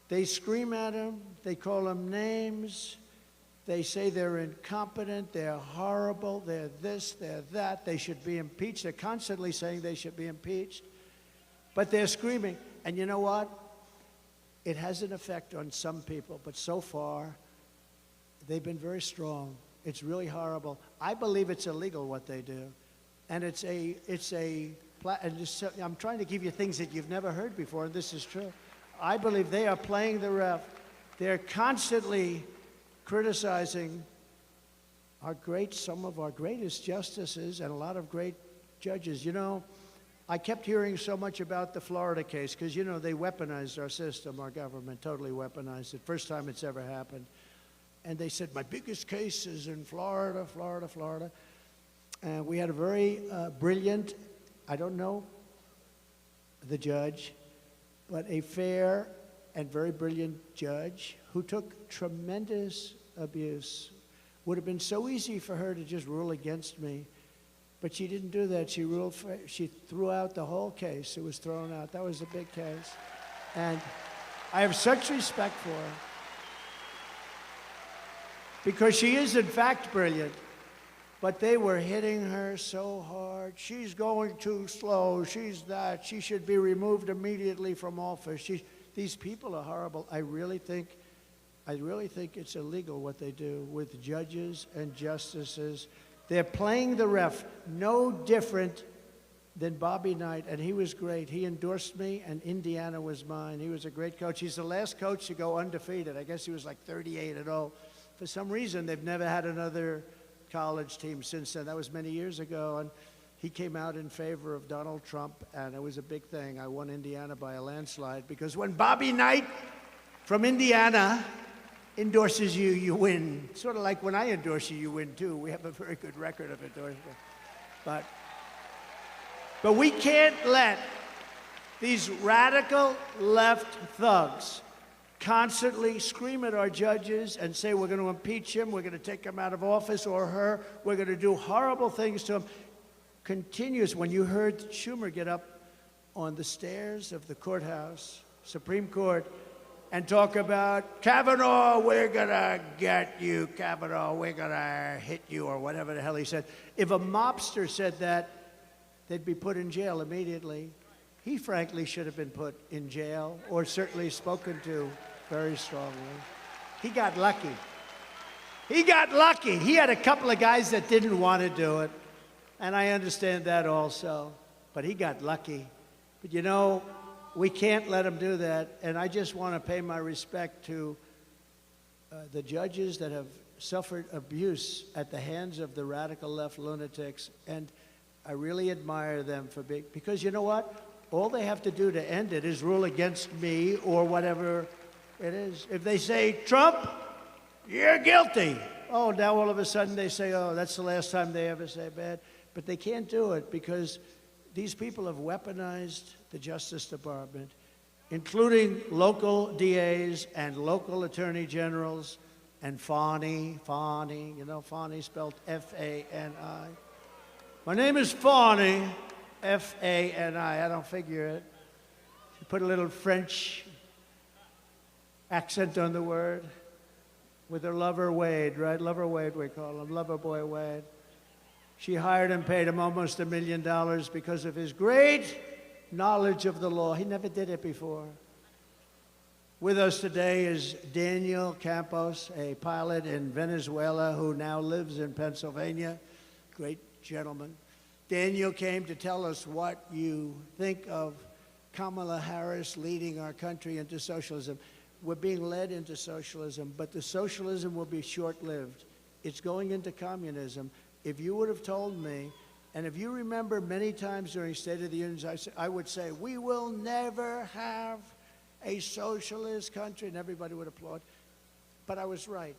They scream at them. They call them names. They say they're incompetent. They're horrible. They're this, they're that. They should be impeached. They're constantly saying they should be impeached. But they're screaming. And you know what? It has an effect on some people, but so far, they've been very strong. It's really horrible. I believe it's illegal what they do. And I'm trying to give you things that you've never heard before, and this is true. I believe they are playing the ref. They're constantly criticizing some of our greatest justices and a lot of great judges. You know, I kept hearing so much about the Florida case because, you know, they weaponized our system, our government, totally weaponized it. First time it's ever happened. And they said, my biggest case is in Florida. And we had a very brilliant, I don't know the judge, but a fair and very brilliant judge who took tremendous abuse. Would have been so easy for her to just rule against me. But she didn't do that. She threw out the whole case. It was thrown out. That was a big case. And I have such respect for her. Because she is, in fact, brilliant. But they were hitting her so hard. She's going too slow. She's that. She should be removed immediately from office. These people are horrible. I really think it's illegal what they do with judges and justices. They're playing the ref, no different than Bobby Knight, and he was great. He endorsed me, and Indiana was mine. He was a great coach. He's the last coach to go undefeated. I guess he was like 38-0. For some reason, they've never had another college team since then. That was many years ago, and he came out in favor of Donald Trump, and it was a big thing. I won Indiana by a landslide, because when Bobby Knight from Indiana endorses you, you win. Sort of like when I endorse you, you win too. We have a very good record of endorsement. But we can't let These radical left thugs constantly scream at our judges and say we're going to impeach him, we're going to take him out of office, or her, we're going to do horrible things to him. Continuous. When you heard Schumer get up on the stairs of the courthouse, Supreme Court, and talk about, Kavanaugh, we're going to get you, Kavanaugh, we're going to hit you, or whatever the hell he said. If a mobster said that, they'd be put in jail immediately. He frankly should have been put in jail, or certainly spoken to very strongly. He got lucky. He got lucky. He had a couple of guys that didn't want to do it, and I understand that also, but he got lucky. But you know, we can't let him do that, and I just want to pay my respect to the judges that have suffered abuse at the hands of the radical left lunatics, and I really admire them for being, because you know what? All they have to do to end it is rule against me or whatever it is. If they say, Trump, you're guilty. Oh, now all of a sudden they say, oh, that's the last time they ever say bad. But they can't do it because these people have weaponized the Justice Department, including local DAs and local attorney generals and Fani, you know, Fani spelled F-A-N-I. My name is Fani, F-A-N-I. I don't figure it. She put a little French accent on the word with her lover Wade, right? Lover Wade, we call him, lover boy Wade. She hired him, paid him almost $1 million because of his great knowledge of the law. He never did it before. With us today is Daniel Campos, a pilot in Venezuela who now lives in Pennsylvania. Great gentleman. Daniel came to tell us what you think of Kamala Harris leading our country into socialism. We're being led into socialism, but the socialism will be short-lived. It's going into communism. If you would have told me, and if you remember many times during State of the Union, I would say, we will never have a socialist country, and everybody would applaud. But I was right,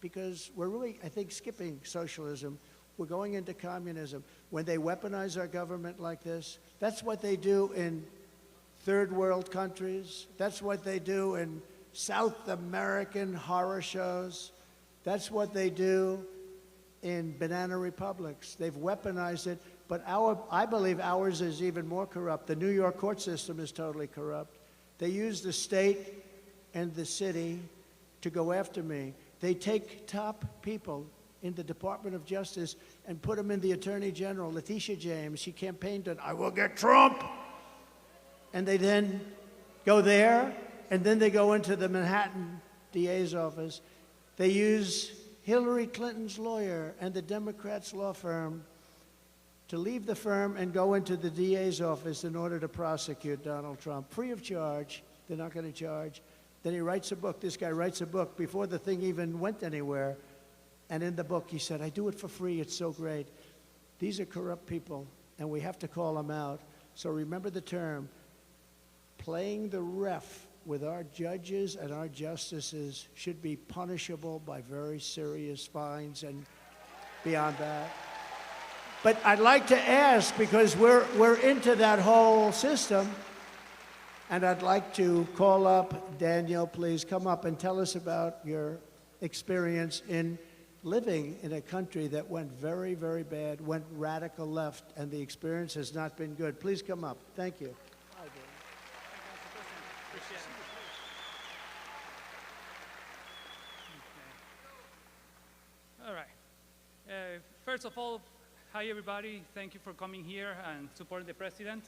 because we're really, I think, skipping socialism. We're going into communism. When they weaponize our government like this, that's what they do in third world countries. That's what they do in South American horror shows. That's what they do in banana republics. They've weaponized it, but I believe ours is even more corrupt. The New York court system is totally corrupt. They use the state and the city to go after me. They take top people in the Department of Justice and put them in the Attorney General. Letitia James, she campaigned on, I will get Trump. And they then go there, and then they go into the Manhattan DA's office. They use Hillary Clinton's lawyer and the Democrats' law firm to leave the firm and go into the DA's office in order to prosecute Donald Trump, free of charge. They're not going to charge. Then he writes a book. This guy writes a book before the thing even went anywhere. And in the book, he said, I do it for free. It's so great. These are corrupt people, and we have to call them out. So remember the term, playing the ref with our judges and our justices should be punishable by very serious fines and beyond that. But I'd like to ask, because we're into that whole system, and I'd like to call up Daniel, please come up and tell us about your experience in living in a country that went very, very bad, went radical left, and the experience has not been good. Please come up. Thank you. Hi, Daniel. Appreciate it. All right. First of all, hi everybody. Thank you for coming here and supporting the president.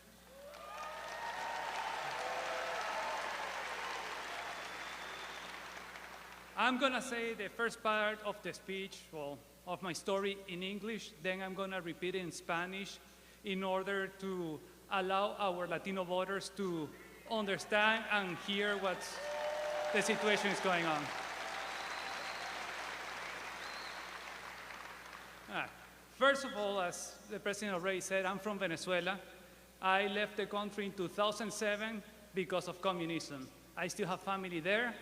I'm gonna say the first part of the speech, well, of my story in English, then I'm gonna repeat it in Spanish in order to allow our Latino voters to understand and hear what the situation is going on. First of all, as the president already said, I'm from Venezuela. I left the country in 2007 because of communism. I still have family there.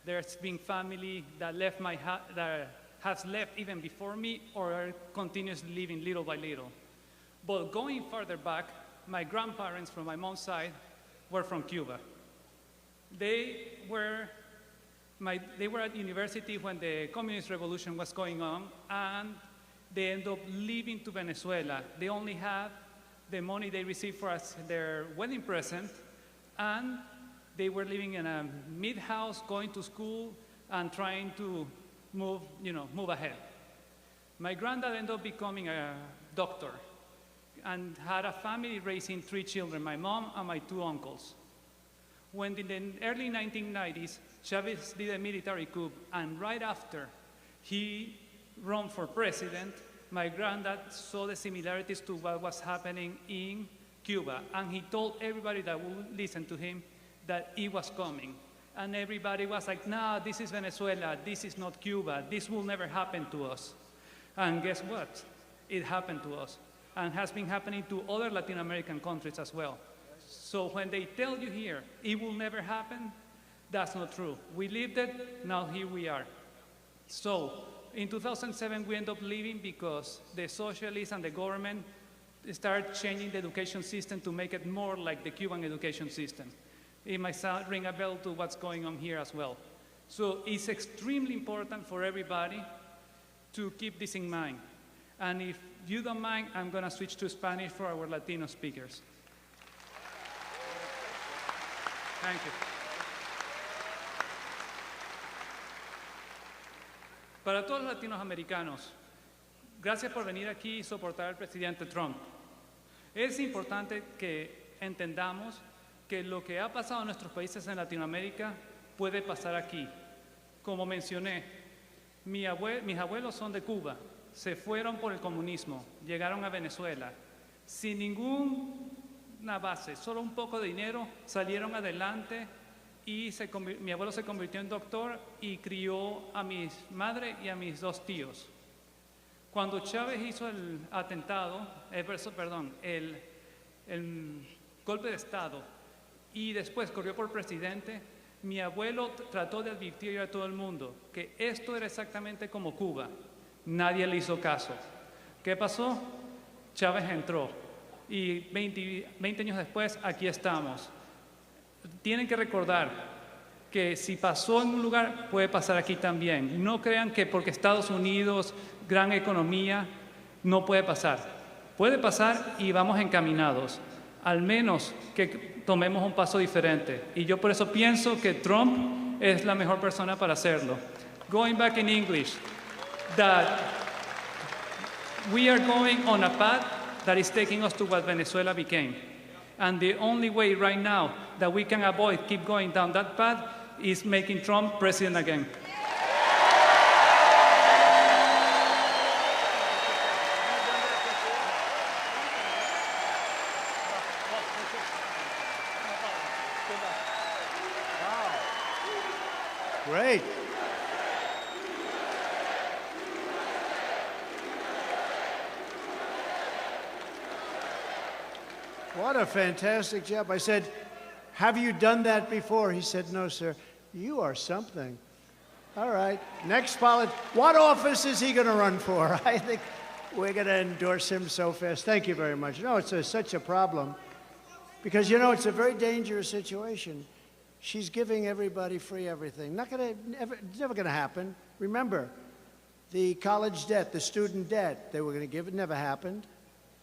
There's been family that left that has left even before me or are continuously living little by little. But going further back, my grandparents from my mom's side were from Cuba. They were at university when the communist revolution was going on, and they ended up leaving to Venezuela. They only had the money they received for their wedding present, and they were living in a mid-house, going to school, and trying to move ahead. My granddad ended up becoming a doctor and had a family raising 3 children, my mom and my 2 uncles. When in the early 1990s, Chavez did a military coup, and right after he ran for president, my granddad saw the similarities to what was happening in Cuba, and he told everybody that would listen to him that it was coming. And everybody was like, no, this is Venezuela, this is not Cuba, this will never happen to us. And guess what? It happened to us, and has been happening to other Latin American countries as well. So when they tell you here, it will never happen, that's not true. We lived it, now here we are. So in 2007, we ended up leaving because the socialists and the government started changing the education system to make it more like the Cuban education system. It might ring a bell to what's going on here as well. So it's extremely important for everybody to keep this in mind. And if you don't mind, I'm going to switch to Spanish for our Latino speakers. Thank you. Para todos los latinos americanos, gracias por venir aquí y soportar al presidente Trump. Es importante que entendamos que lo que ha pasado en nuestros países en Latinoamérica puede pasar aquí. Como mencioné, mis abuelos son de Cuba, se fueron por el comunismo, llegaron a Venezuela, sin ninguna base, solo un poco de dinero, salieron adelante y mi abuelo se convirtió en doctor y crió a mi madre y a mis 2 tíos. Cuando Chávez hizo el golpe de Estado y después corrió por presidente, mi abuelo trató de advertir a todo el mundo que esto era exactamente como Cuba. Nadie le hizo caso. ¿Qué pasó? Chávez entró y 20 años después aquí estamos. Tienen que recordar que si pasó en un lugar, puede pasar aquí también. No crean que porque Estados Unidos, gran economía, no puede pasar. Puede pasar y vamos encaminados. Al menos que tomemos un paso diferente. Y yo por eso pienso que Trump es la mejor persona para hacerlo. Going back in English, that we are going on a path that is taking us to what Venezuela became. And the only way right now that we can avoid keep going down that path is making Trump president again. Great. What a fantastic job. I said, have you done that before? He said, no, sir. You are something. All right. Next what office is he going to run for? I think we're going to endorse him so fast. Thank you very much. No, it's such a problem because, you know, it's a very dangerous situation. She's giving everybody free everything. It's never going to happen. Remember, the college debt, the student debt they were going to give, it never happened.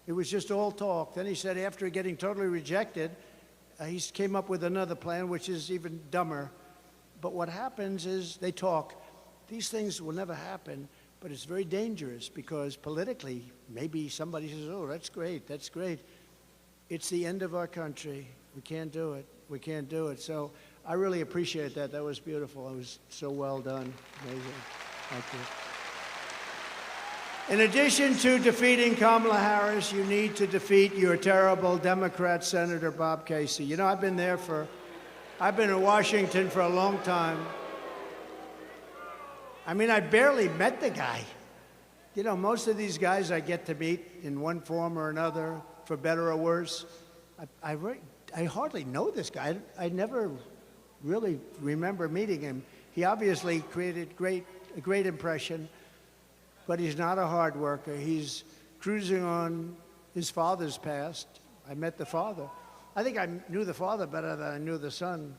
It was just all talk. Then he said after getting totally rejected, he came up with another plan, which is even dumber. But what happens is they talk. These things will never happen, but it's very dangerous because politically, maybe somebody says, oh, that's great, that's great. It's the end of our country. We can't do it. We can't do it. So I really appreciate that. That was beautiful. It was so well done. Amazing. Thank you. In addition to defeating Kamala Harris, you need to defeat your terrible Democrat Senator Bob Casey. You know, I've been in Washington for a long time. I mean, I barely met the guy. You know, most of these guys I get to meet in one form or another, for better or worse. I hardly know this guy. I never really remember meeting him. He obviously created a great impression, but he's not a hard worker. He's cruising on his father's past. I met the father. I think I knew the father better than I knew the son.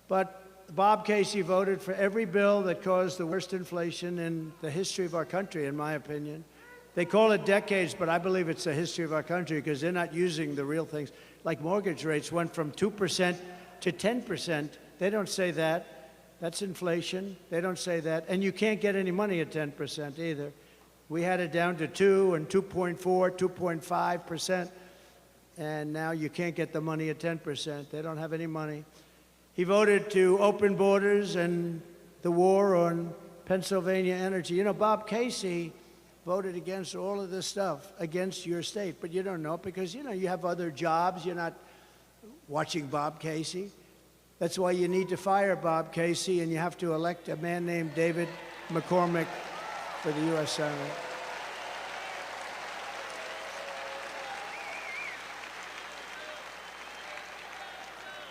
But Bob Casey voted for every bill that caused the worst inflation in the history of our country, in my opinion. They call it decades, but I believe it's the history of our country because they're not using the real things. Like mortgage rates went from 2% to 10%. They don't say that. That's inflation. They don't say that. And you can't get any money at 10% either. We had it down to 2 and 2.4, 2.5%. And now you can't get the money at 10%. They don't have any money. He voted to open borders and the war on Pennsylvania energy. You know, Bob Casey voted against all of this stuff, against your state, but you don't know it because, you know, you have other jobs. You're not watching Bob Casey. That's why you need to fire Bob Casey, and you have to elect a man named David McCormick for the U.S. Senate.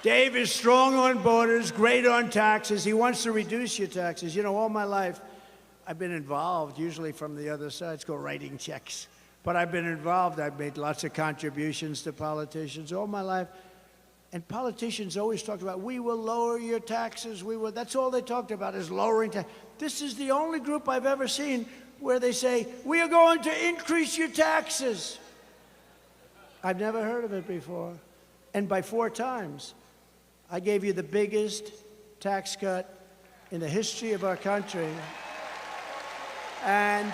Dave is strong on borders, great on taxes. He wants to reduce your taxes. You know, all my life, I've been involved, usually from the other side. It's called writing checks. But I've been involved. I've made lots of contributions to politicians all my life. And politicians always talked about, we will lower your taxes. That's all they talked about is lowering taxes. This is the only group I've ever seen where they say, we are going to increase your taxes. I've never heard of it before. And by 4 times. I gave you the biggest tax cut in the history of our country. And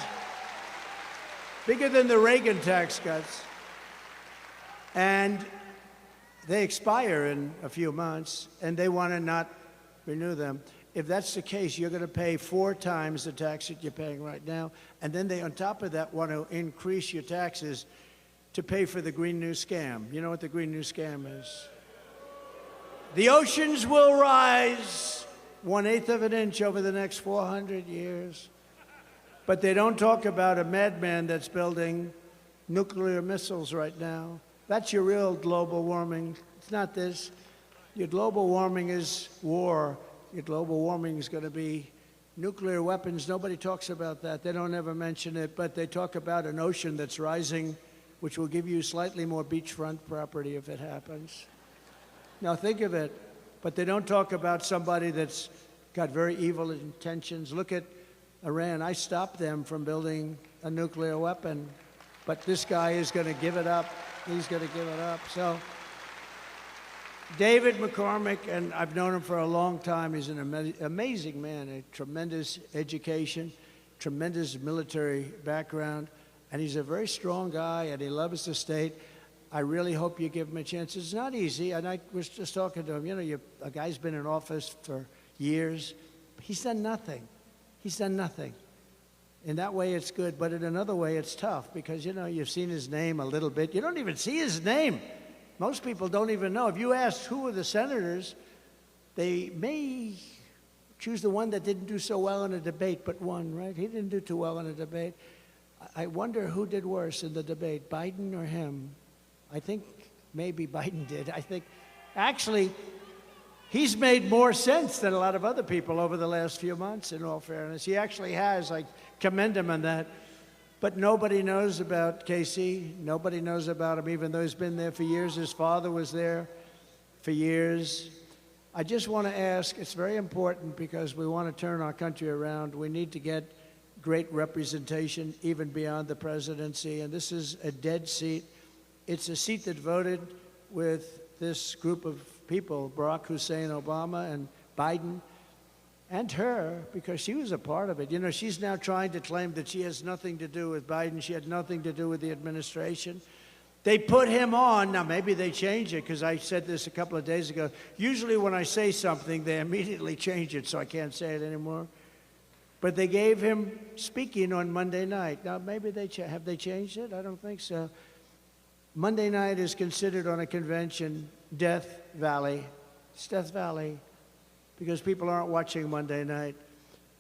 bigger than the Reagan tax cuts. And they expire in a few months, and they want to not renew them. If that's the case, you're going to pay 4 times the tax that you're paying right now. And then they, on top of that, want to increase your taxes to pay for the Green New Scam. You know what the Green New Scam is? The oceans will rise 1/8 of an inch over the next 400 years. But they don't talk about a madman that's building nuclear missiles right now. That's your real global warming. It's not this. Your global warming is war. Your global warming is going to be nuclear weapons. Nobody talks about that. They don't ever mention it, but they talk about an ocean that's rising, which will give you slightly more beachfront property if it happens. Now think of it, but they don't talk about somebody that's got very evil intentions. Look at Iran. I stopped them from building a nuclear weapon, but this guy is going to give it up. He's going to give it up. So David McCormick, and I've known him for a long time. He's an amazing man, a tremendous education, tremendous military background, and he's a very strong guy, and he loves the state. I really hope you give him a chance. It's not easy, and I was just talking to him. You know, a guy's been in office for years. He's done nothing. He's done nothing. In that way, it's good, but in another way, it's tough because, you know, you've seen his name a little bit. You don't even see his name. Most people don't even know. If you ask who are the senators, they may choose the one that didn't do so well in a debate, but won, right? He didn't do too well in a debate. I wonder who did worse in the debate, Biden or him? I think maybe Biden did. I think, actually, he's made more sense than a lot of other people over the last few months, in all fairness. He actually has. I commend him on that. But nobody knows about Casey. Nobody knows about him, even though he's been there for years. His father was there for years. I just want to ask, it's very important because we want to turn our country around. We need to get great representation, even beyond the presidency. And this is a dead seat. It's a seat that voted with this group of people, Barack Hussein Obama and Biden, and her, because she was a part of it. You know, she's now trying to claim that she has nothing to do with Biden. She had nothing to do with the administration. They put him on. Now, maybe they change it, because I said this a couple of days ago. Usually when I say something, they immediately change it, so I can't say it anymore. But they gave him speaking on Monday night. Now, maybe have they changed it? I don't think so. Monday night is considered on a convention Death Valley. It's Death Valley because people aren't watching Monday night.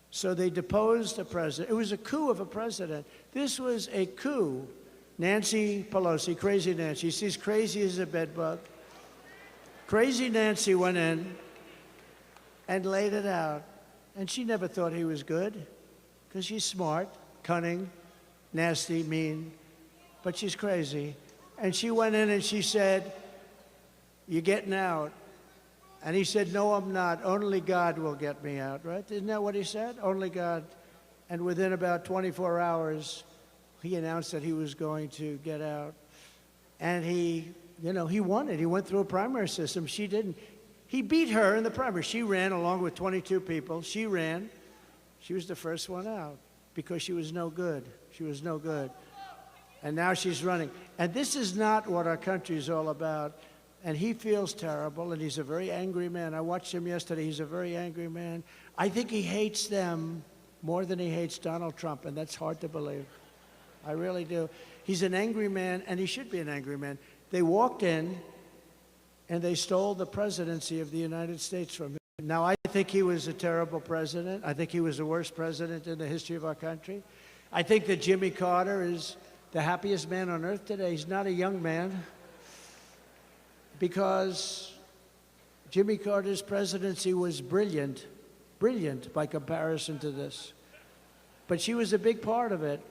So they deposed a president. It was a coup of a president. This was a coup. Nancy Pelosi, crazy Nancy, she's crazy as a bedbug. Crazy Nancy went in and laid it out. And she never thought he was good because she's smart, cunning, nasty, mean, but she's crazy. And she went in and she said, you getting out? And he said, no, I'm not. Only God will get me out, right? Isn't that what he said? Only God. And within about 24 hours, he announced that he was going to get out. And he won it. He went through a primary system. She didn't. He beat her in the primary. She ran along with 22 people. She ran. She was the first one out because she was no good. She was no good. And now she's running. And this is not what our country is all about. And he feels terrible, and he's a very angry man. I watched him yesterday. He's a very angry man. I think he hates them more than he hates Donald Trump, and that's hard to believe. I really do. He's an angry man, and he should be an angry man. They walked in, and they stole the presidency of the United States from him. Now, I think he was a terrible president. I think he was the worst president in the history of our country. I think that Jimmy Carter is the happiest man on earth today. He's not a young man, because Jimmy Carter's presidency was brilliant by comparison to this. But she was a big part of it,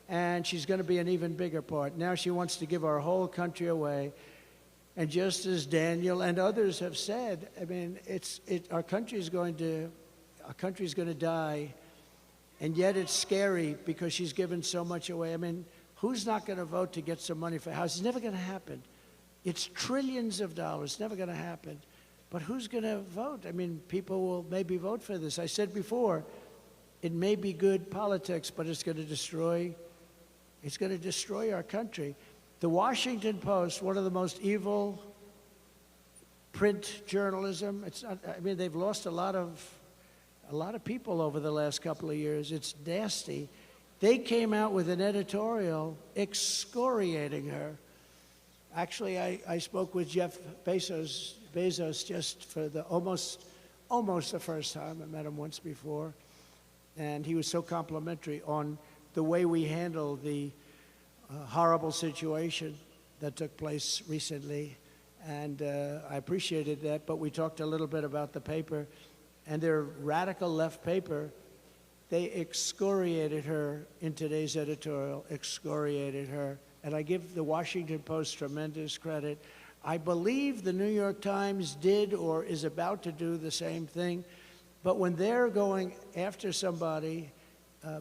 and she's going to be an even bigger part. Now she wants to give our whole country away. And just as Daniel and others have said, I mean, our country's going to die, and yet it's scary because she's given so much away. I mean, who's not going to vote to get some money for a house? It's never going to happen. It's trillions of dollars. It's never going to happen. But who's going to vote? I mean, people will maybe vote for this. I said before, it may be good politics, but it's going to destroy our country. The Washington Post, one of the most evil print journalism. They've lost a lot of people over the last couple of years. It's nasty. They came out with an editorial excoriating her. Actually, I spoke with Jeff Bezos just for almost the first time. I met him once before, and he was so complimentary on the way we handled the horrible situation that took place recently, and I appreciated that. But we talked a little bit about the paper, and their radical left paper. They excoriated her in today's editorial, excoriated her. And I give the Washington Post tremendous credit. I believe the New York Times did or is about to do the same thing. But when they're going after somebody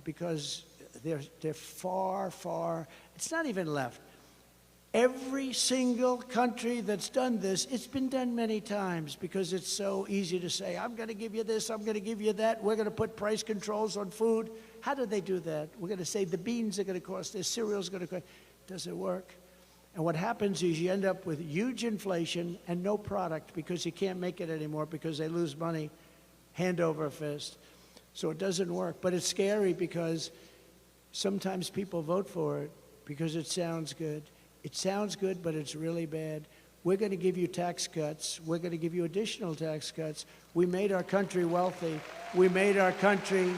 because they're far, it's not even left. Every single country that's done this, it's been done many times because it's so easy to say, I'm going to give you this, I'm going to give you that, we're going to put price controls on food. How do they do that? We're going to say the beans are going to cost this, cereal's going to cost. Does it work? And what happens is you end up with huge inflation and no product because you can't make it anymore because they lose money hand over fist. So it doesn't work. But it's scary because sometimes people vote for it because it sounds good. It sounds good, but it's really bad. We're going to give you tax cuts. We're going to give you additional tax cuts. We made our country wealthy. We made our country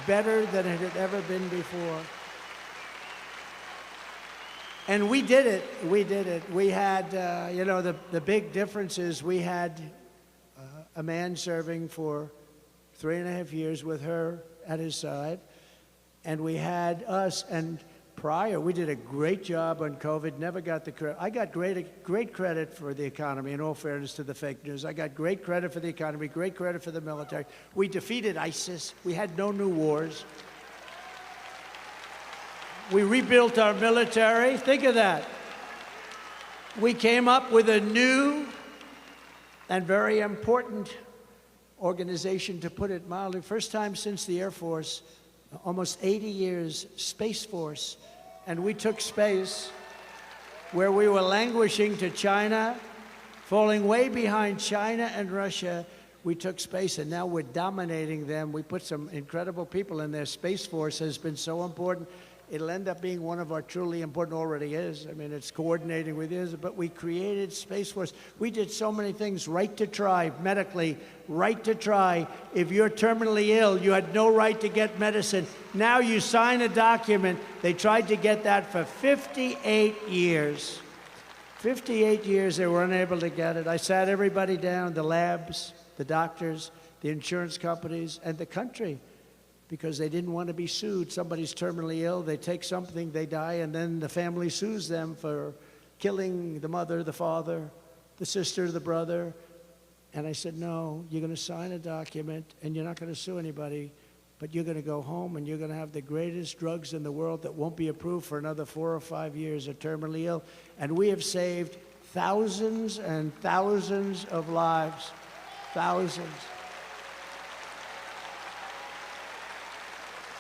better than it had ever been before. And we did it. We did it. We had, the big difference is we had a man serving for 3.5 years with her at his side. And we had us, and prior, we did a great job on COVID, never got the credit. I got great credit for the economy, in all fairness to the fake news. I got great credit for the economy, great credit for the military. We defeated ISIS. We had no new wars. We rebuilt our military. Think of that. We came up with a new and very important organization, to put it mildly. First time since the Air Force, almost 80 years, Space Force. And we took space where we were languishing to China, falling way behind China and Russia. We took space, and now we're dominating them. We put some incredible people in there. Space Force has been so important. It'll end up being one of our truly important, already is. I mean, it's coordinating with this, but we created Space Force. We did so many things. Right to try, medically, right to try. If you're terminally ill, you had no right to get medicine. Now you sign a document. They tried to get that for 58 years. 58 years they were unable to get it. I sat everybody down, the labs, the doctors, the insurance companies, and the country, because they didn't want to be sued. Somebody's terminally ill, they take something, they die, and then the family sues them for killing the mother, the father, the sister, the brother. And I said, no, you're going to sign a document and you're not going to sue anybody, but you're going to go home and you're going to have the greatest drugs in the world that won't be approved for another 4 or 5 years, are terminally ill. And we have saved thousands and thousands of lives. Thousands.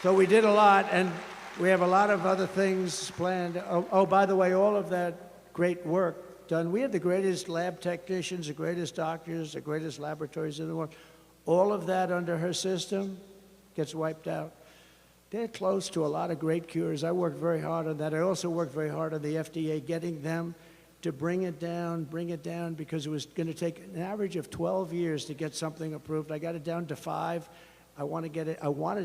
So we did a lot, and we have a lot of other things planned. Oh, by the way, all of that great work done. We have the greatest lab technicians, the greatest doctors, the greatest laboratories in the world. All of that under her system gets wiped out. They're close to a lot of great cures. I worked very hard on that. I also worked very hard on the FDA, getting them to bring it down, because it was going to take an average of 12 years to get something approved. I got it down to 5. I wanted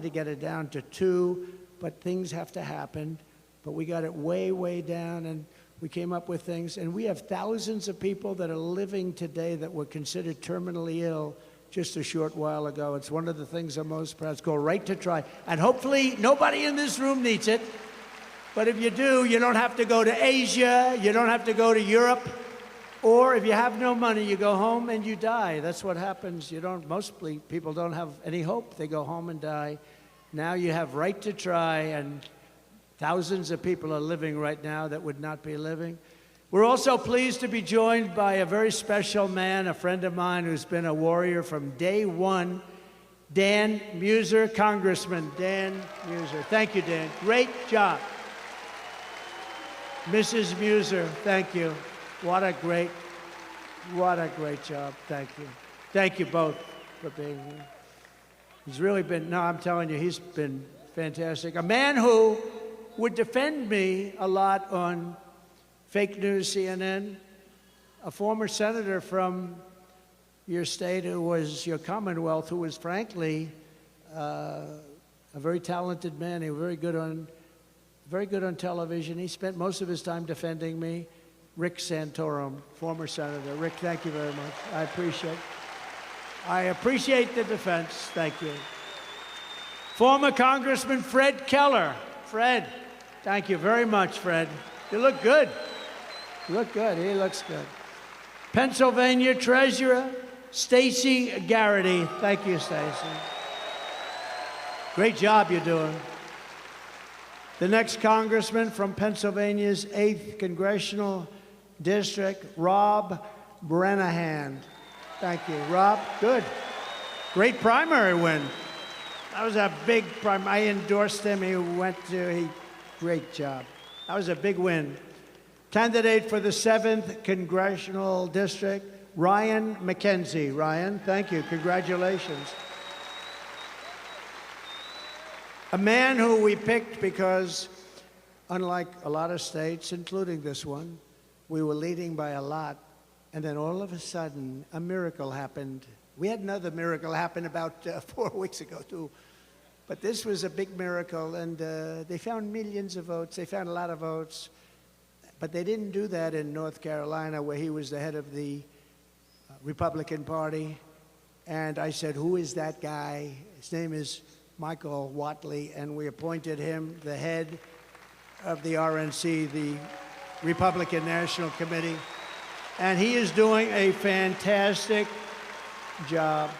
to get it down to 2, but things have to happen. But we got it way, way down, and we came up with things. And we have thousands of people that are living today that were considered terminally ill just a short while ago. It's one of the things I'm most proud of. It's called Right to Try. And hopefully nobody in this room needs it. But if you do, you don't have to go to Asia, you don't have to go to Europe, or if you have no money, you go home and you die. That's what happens. Mostly people don't have any hope. They go home and die. Now you have Right to Try, and thousands of people are living right now that would not be living. We're also pleased to be joined by a very special man, a friend of mine who's been a warrior from day one, Dan Muser, Congressman Dan Muser. Thank you, Dan. Great job. Mrs. Muser, thank you. What a great job. Thank you. Thank you both for being here. He's really been, no, I'm telling you, he's been fantastic. A man who would defend me a lot on fake news CNN, a former senator from your state who was your Commonwealth, who was frankly a very talented man. He was very good on television. He spent most of his time defending me. Rick Santorum, former senator. Rick, thank you very much. I appreciate the defense. Thank you. Former Congressman Fred Keller. Fred, thank you very much, Fred. You look good. You look good. He looks good. Pennsylvania Treasurer Stacey Garrity. Thank you, Stacey. Great job you're doing. The next congressman from Pennsylvania's 8th Congressional District, Rob Brenahan. Thank you, Rob. Good. Great primary win. That was a big primary. I endorsed him. Great job. That was a big win. Candidate for the 7th Congressional District, Ryan McKenzie. Ryan, thank you. Congratulations. A man who we picked because, unlike a lot of states, including this one, we were leading by a lot, and then all of a sudden, a miracle happened. We had another miracle happen about 4 weeks ago, too. But this was a big miracle, and they found millions of votes. They found a lot of votes. But they didn't do that in North Carolina, where he was the head of the Republican Party. And I said, who is that guy? His name is Michael Whatley, and we appointed him the head of the RNC, the Republican National Committee. And he is doing a fantastic job.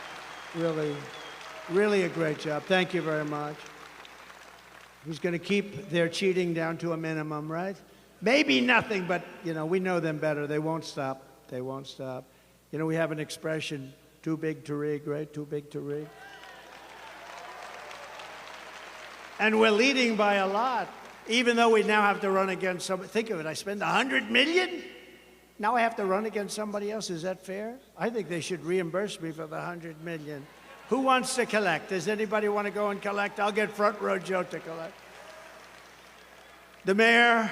Really, really a great job. Thank you very much. He's going to keep their cheating down to a minimum, right? Maybe nothing, but, we know them better. They won't stop. They won't stop. We have an expression, too big to rig, right? Too big to rig. And we're leading by a lot, even though we now have to run against somebody. Think of it, I spend $100 million? Now I have to run against somebody else. Is that fair? I think they should reimburse me for the $100 million. Who wants to collect? Does anybody want to go and collect? I'll get front row Joe to collect. The mayor,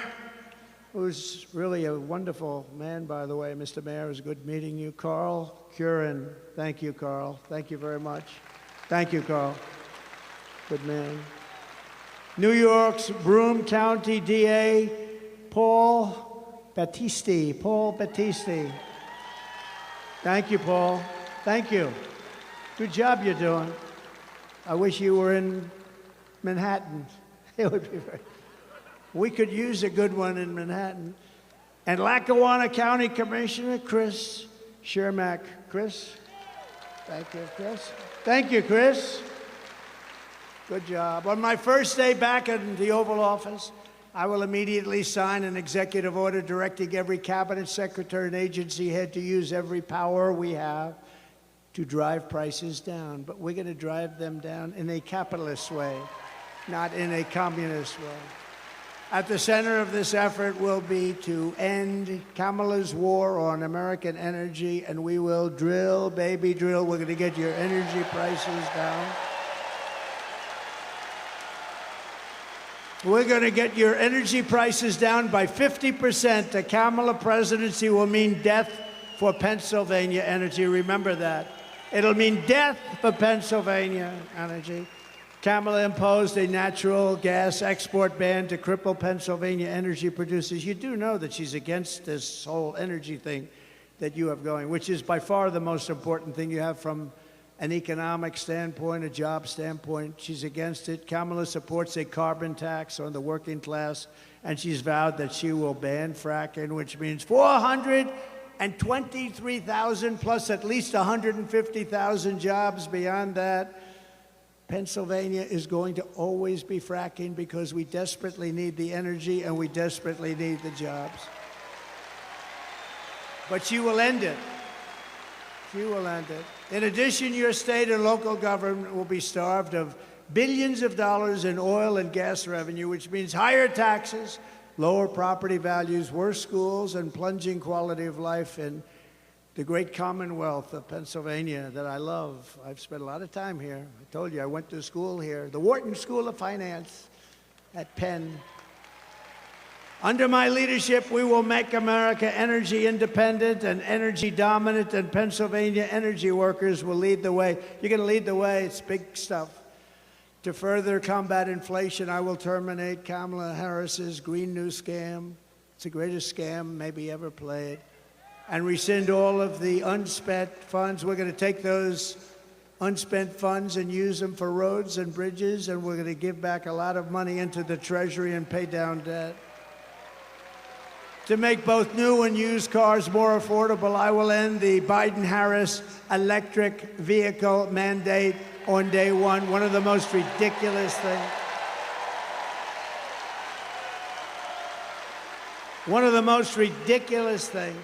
who's really a wonderful man, by the way. Mr. Mayor, it was good meeting you. Carl Curran. Thank you, Carl. Thank you very much. Thank you, Carl. Good man. New York's Broome County DA, Paul Battisti. Paul Battisti. Thank you, Paul. Thank you. Good job you're doing. I wish you were in Manhattan. It would be very... We could use a good one in Manhattan. And Lackawanna County Commissioner Chris Shermack. Chris? Thank you, Chris. Thank you, Chris. Good job. On my first day back in the Oval Office, I will immediately sign an executive order directing every cabinet secretary and agency head to use every power we have to drive prices down. But we're going to drive them down in a capitalist way, not in a communist way. At the center of this effort will be to end Kamala's war on American energy, and we will drill, baby, drill. We're going to get your energy prices down. We're going to get your energy prices down by 50%. The Kamala presidency will mean death for Pennsylvania energy. Remember that. It'll mean death for Pennsylvania energy. Kamala imposed a natural gas export ban to cripple Pennsylvania energy producers. You do know that she's against this whole energy thing that you have going, which is by far the most important thing you have from an economic standpoint, a job standpoint. She's against it. Kamala supports a carbon tax on the working class, and she's vowed that she will ban fracking, which means 423,000 plus at least 150,000 jobs beyond that. Pennsylvania is going to always be fracking because we desperately need the energy and we desperately need the jobs. But she will end it. She will end it. In addition, your state and local government will be starved of billions of dollars in oil and gas revenue, which means higher taxes, lower property values, worse schools, and plunging quality of life in the great Commonwealth of Pennsylvania that I love. I've spent a lot of time here. I told you I went to school here, the Wharton School of Finance at Penn. Under my leadership, we will make America energy independent and energy dominant, and Pennsylvania energy workers will lead the way. You're going to lead the way. It's big stuff. To further combat inflation, I will terminate Kamala Harris's Green New Scam. It's the greatest scam maybe ever played. And rescind all of the unspent funds. We're going to take those unspent funds and use them for roads and bridges, and we're going to give back a lot of money into the Treasury and pay down debt. To make both new and used cars more affordable, I will end the Biden-Harris electric vehicle mandate on day one. One of the most ridiculous things. One of the most ridiculous things.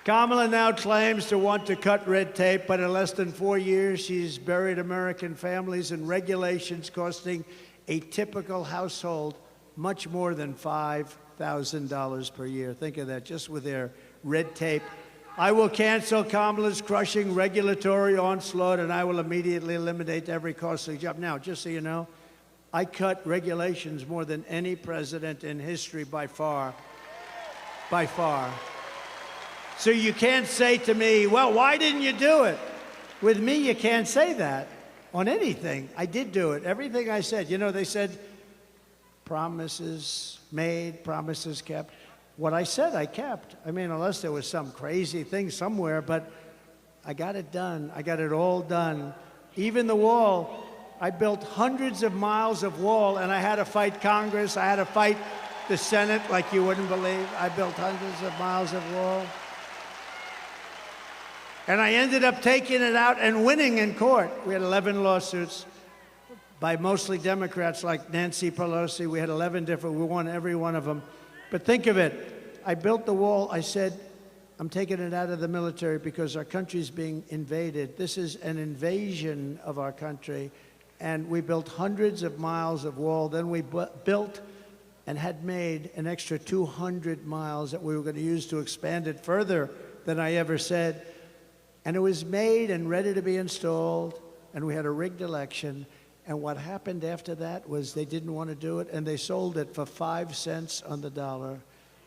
Kamala now claims to want to cut red tape, but in less than 4 years, she's buried American families in regulations costing a typical household much more than $5,000 per year. Think of that, just with their red tape. I will cancel Kamala's crushing regulatory onslaught, and I will immediately eliminate every costly job. Now, just so you know, I cut regulations more than any president in history by far. By far. So you can't say to me, well, why didn't you do it? With me, you can't say that on anything. I did do it. Everything I said. You know, they said promises made, promises kept. What I said, I kept. I mean, unless there was some crazy thing somewhere, but I got it done. I got it all done. Even the wall. I built hundreds of miles of wall, and I had to fight Congress. I had to fight the Senate like you wouldn't believe. I built hundreds of miles of wall. And I ended up taking it out and winning in court. We had 11 lawsuits by mostly Democrats like Nancy Pelosi. We had 11 different, we won every one of them. But think of it. I built the wall. I said, I'm taking it out of the military because our country's being invaded. This is an invasion of our country. And we built hundreds of miles of wall. Then we built and had made an extra 200 miles that we were going to use to expand it further than I ever said. And it was made and ready to be installed, and we had a rigged election. And what happened after that was they didn't want to do it, and they sold it for 5 cents on the dollar.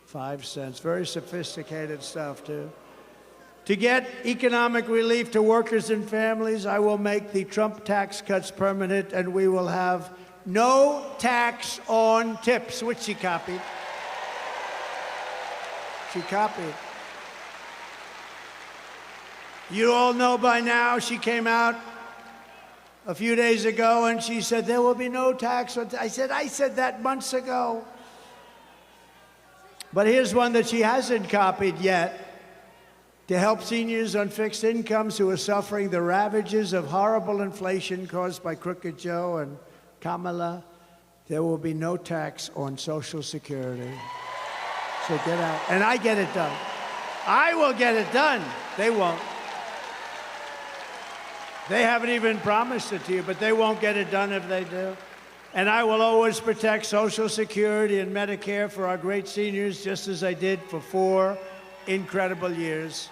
5 cents. Very sophisticated stuff, too. To get economic relief to workers and families, I will make the Trump tax cuts permanent, and we will have no tax on tips, which she copied. She copied. You all know by now, she came out a few days ago and she said, there will be no tax on I said that months ago. But here's one that she hasn't copied yet. to help seniors on fixed incomes who are suffering the ravages of horrible inflation caused by Crooked Joe and Kamala. There will be no tax on Social Security. So get out. And I get it done. I will get it done. They won't. They haven't even promised it to you, but they won't get it done if they do. And I will always protect Social Security and Medicare for our great seniors, just as I did for 4 incredible years.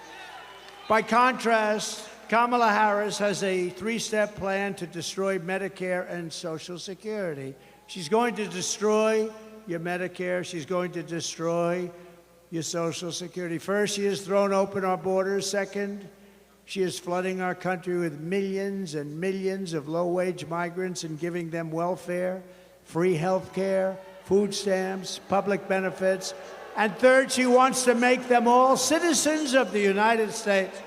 By contrast, Kamala Harris has a 3-step plan to destroy Medicare and Social Security. She's going to destroy your Medicare. She's going to destroy your Social Security. First, she has thrown open our borders. Second, she is flooding our country with millions and millions of low-wage migrants and giving them welfare, free health care, food stamps, public benefits. And third, she wants to make them all citizens of the United States.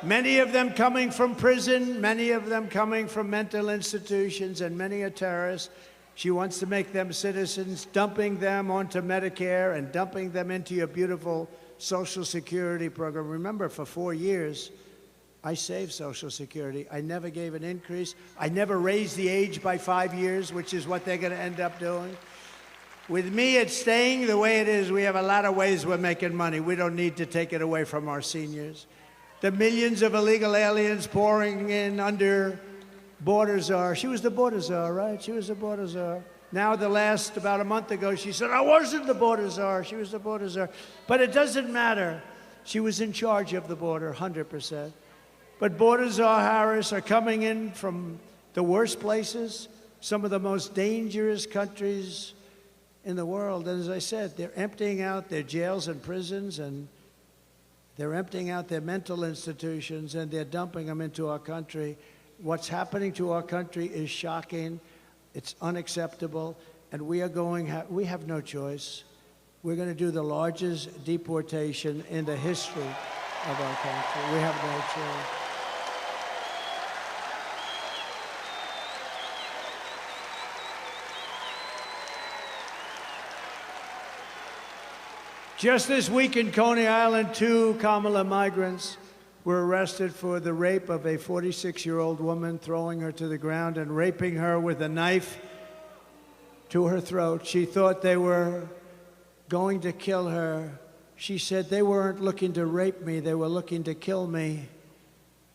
Many of them coming from prison, many of them coming from mental institutions, and many are terrorists. She wants to make them citizens, dumping them onto Medicare and dumping them into your beautiful Social Security program. Remember, for 4 years, I saved Social Security. I never gave an increase. I never raised the age by 5 years, which is what they're going to end up doing. With me, it's staying the way it is. We have a lot of ways we're making money. We don't need to take it away from our seniors. The millions of illegal aliens pouring in under border czar. She was the border czar, right? She was the border czar. Now, about a month ago, she said, I wasn't the border czar. She was the border czar. But it doesn't matter. She was in charge of the border, 100%. But border czar Harris are coming in from the worst places, some of the most dangerous countries in the world. And as I said, they're emptying out their jails and prisons, and they're emptying out their mental institutions, and they're dumping them into our country. What's happening to our country is shocking. It's unacceptable. And we have no choice. We're going to do the largest deportation in the history of our country. We have no choice. Just this week in Coney Island, 2 Kamala migrants were arrested for the rape of a 46-year-old woman, throwing her to the ground and raping her with a knife to her throat. She thought they were going to kill her. She said they weren't looking to rape me, they were looking to kill me.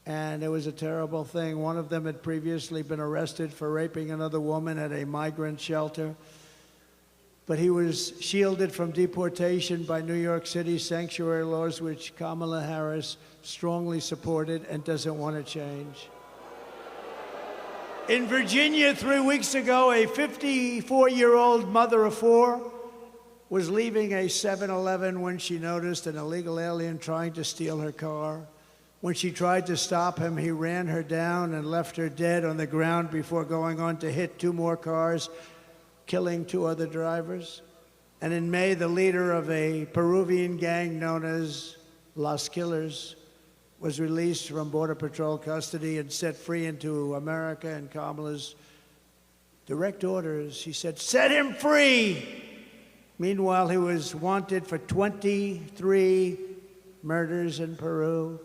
And it was a terrible thing. One of them had previously been arrested for raping another woman at a migrant shelter. But he was shielded from deportation by New York City's sanctuary laws, which Kamala Harris strongly supported and doesn't want to change. In Virginia, 3 weeks ago, a 54-year-old mother of 4 was leaving a 7-Eleven when she noticed an illegal alien trying to steal her car. When she tried to stop him, he ran her down and left her dead on the ground before going on to hit 2 more cars, killing 2 other drivers. And in May, the leader of a Peruvian gang known as Los Killers was released from Border Patrol custody and set free into America. And Kamala's direct orders, she said, set him free! Meanwhile, he was wanted for 23 murders in Peru.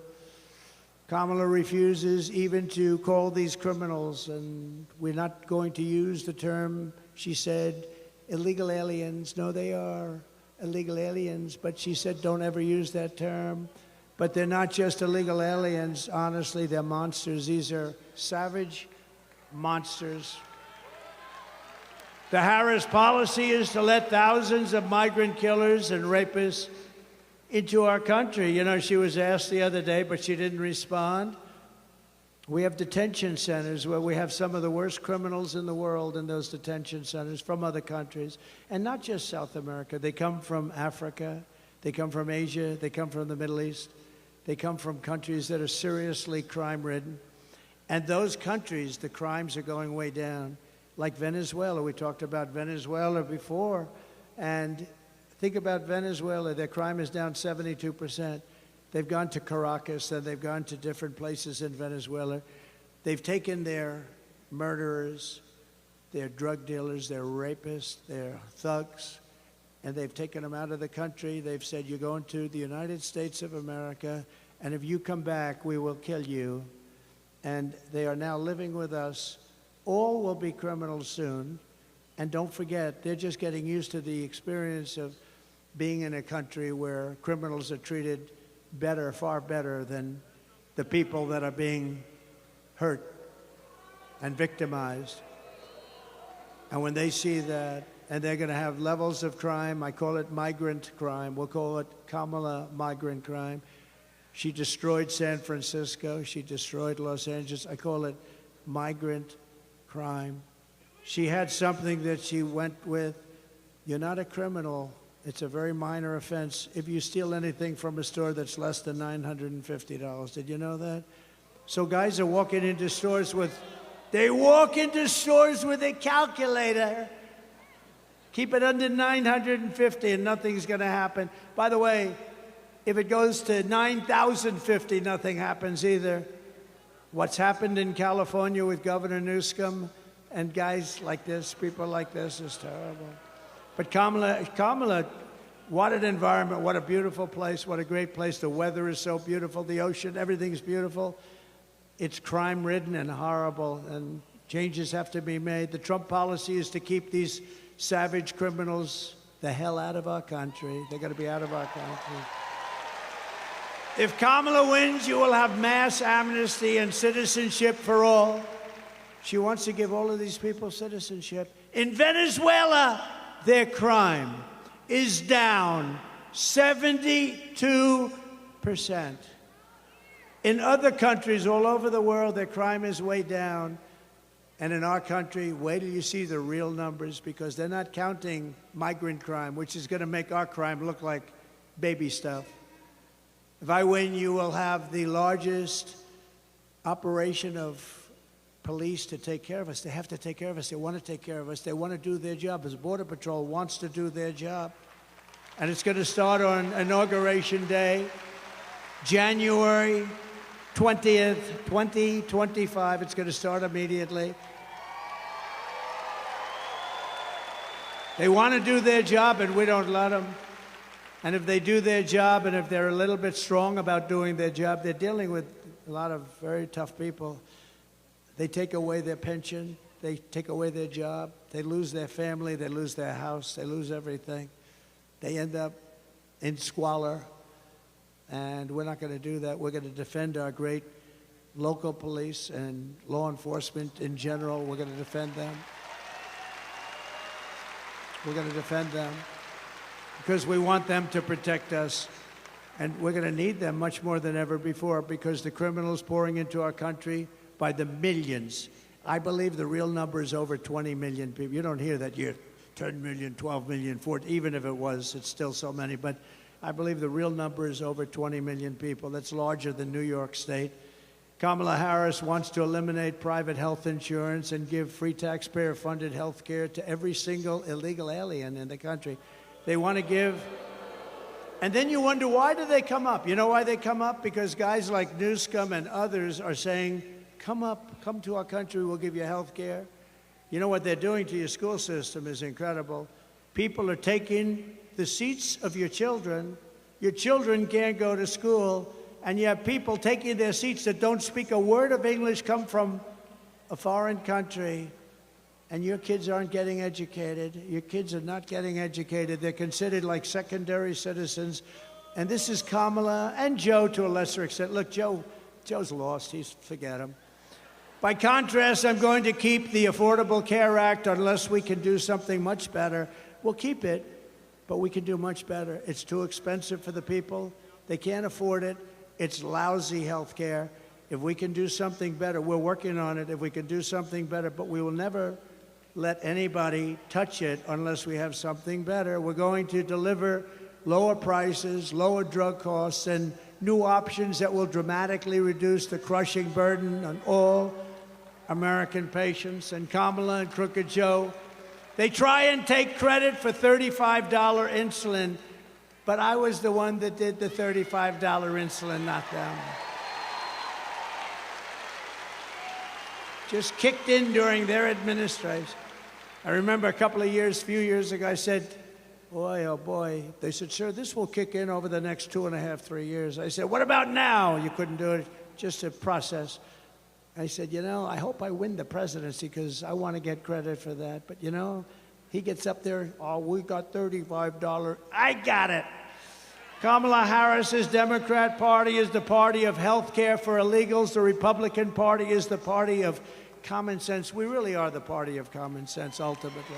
Kamala refuses even to call these criminals, and we're not going to use the term, she said, illegal aliens. No, they are illegal aliens, but she said don't ever use that term. But they're not just illegal aliens. Honestly, they're monsters. These are savage monsters. The Harris policy is to let thousands of migrant killers and rapists into our country. You know, she was asked the other day, but she didn't respond. We have detention centers where we have some of the worst criminals in the world in those detention centers from other countries, and not just South America. They come from Africa, they come from Asia, they come from the Middle East, they come from countries that are seriously crime-ridden. And those countries, the crimes are going way down, like Venezuela. We talked about Venezuela before, and think about Venezuela. Their crime is down 72%. They've gone to Caracas, and they've gone to different places in Venezuela. They've taken their murderers, their drug dealers, their rapists, their thugs, and they've taken them out of the country. They've said, you're going to the United States of America, and if you come back, we will kill you. And they are now living with us. All will be criminals soon. And don't forget, they're just getting used to the experience of being in a country where criminals are treated better, far better than the people that are being hurt and victimized. And when they see that, and they're going to have levels of crime, I call it migrant crime. We'll call it Kamala migrant crime. She destroyed San Francisco. She destroyed Los Angeles. I call it migrant crime. She had something that she went with. You're not a criminal. It's a very minor offense if you steal anything from a store that's less than $950. Did you know that? So guys are walking into stores with, they walk into stores with a calculator. Keep it under $950 and nothing's going to happen. By the way, if it goes to $9,050, nothing happens either. What's happened in California with Governor Newsom and guys like this, people like this, is terrible. But Kamala, what an environment, what a beautiful place, what a great place. The weather is so beautiful, the ocean, everything's beautiful. It's crime-ridden and horrible, and changes have to be made. The Trump policy is to keep these savage criminals the hell out of our country. They're going to be out of our country. If Kamala wins, you will have mass amnesty and citizenship for all. She wants to give all of these people citizenship. In Venezuela, their crime is down 72%. In other countries all over the world, their crime is way down. And in our country, wait till you see the real numbers, because they're not counting migrant crime, which is going to make our crime look like baby stuff. If I win, you will have the largest operation of police to take care of us. They have to take care of us. They want to take care of us. They want to do their job. As Border Patrol wants to do their job. And it's going to start on Inauguration Day, January 20th, 2025. It's going to start immediately. They want to do their job, and we don't let them. And if they do their job, and if they're a little bit strong about doing their job, they're dealing with a lot of very tough people. They take away their pension. They take away their job. They lose their family. They lose their house. They lose everything. They end up in squalor. And we're not going to do that. We're going to defend our great local police and law enforcement in general. We're going to defend them. We're going to defend them because we want them to protect us. And we're going to need them much more than ever before, because the criminals pouring into our country by the millions. I believe the real number is over 20 million people. You don't hear that yet. 10 million, 12 million, 14, even if it was, it's still so many. But I believe the real number is over 20 million people. That's larger than New York State. Kamala Harris wants to eliminate private health insurance and give free taxpayer-funded health care to every single illegal alien in the country. They want to give, and then you wonder, why do they come up? You know why they come up? Because guys like Newsom and others are saying, come up, come to our country, we'll give you health care. You know what they're doing to your school system is incredible. People are taking the seats of your children. Your children can't go to school, and you have people taking their seats that don't speak a word of English, come from a foreign country, and your kids aren't getting educated. Your kids are not getting educated. They're considered like secondary citizens. And this is Kamala and Joe to a lesser extent. Look, Joe's lost. Forget him. By contrast, I'm going to keep the Affordable Care Act unless we can do something much better. We'll keep it, but we can do much better. It's too expensive for the people. They can't afford it. It's lousy health care. If we can do something better, we're working on it. If we can do something better, but we will never let anybody touch it unless we have something better. We're going to deliver lower prices, lower drug costs, and new options that will dramatically reduce the crushing burden on all American patients. And Kamala and Crooked Joe, they try and take credit for $35 insulin, but I was the one that did the $35 insulin, not them. Just kicked in during their administration. I remember a few years ago, I said, boy, oh boy. They said, sir, this will kick in over the next 2.5, 3 years. I said, what about now? You couldn't do it, just a process. I said, you know, I hope I win the presidency because I want to get credit for that. But, you know, he gets up there, oh, we got $35. I got it. Kamala Harris's Democrat Party is the party of health care for illegals. The Republican Party is the party of common sense. We really are the party of common sense, ultimately.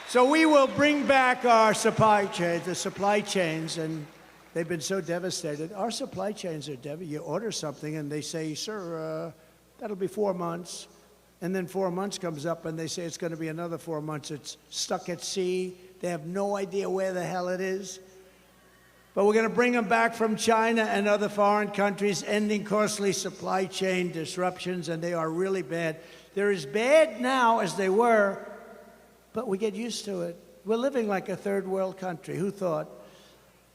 So we will bring back our supply chains, the supply chains, and they've been so devastated. Our supply chains are devastated. You order something and they say, sir, that'll be 4 months. And then 4 months comes up and they say it's going to be another 4 months. It's stuck at sea. They have no idea where the hell it is. But we're going to bring them back from China and other foreign countries, ending costly supply chain disruptions, and they are really bad. They're as bad now as they were, but we get used to it. We're living like a third world country. Who thought?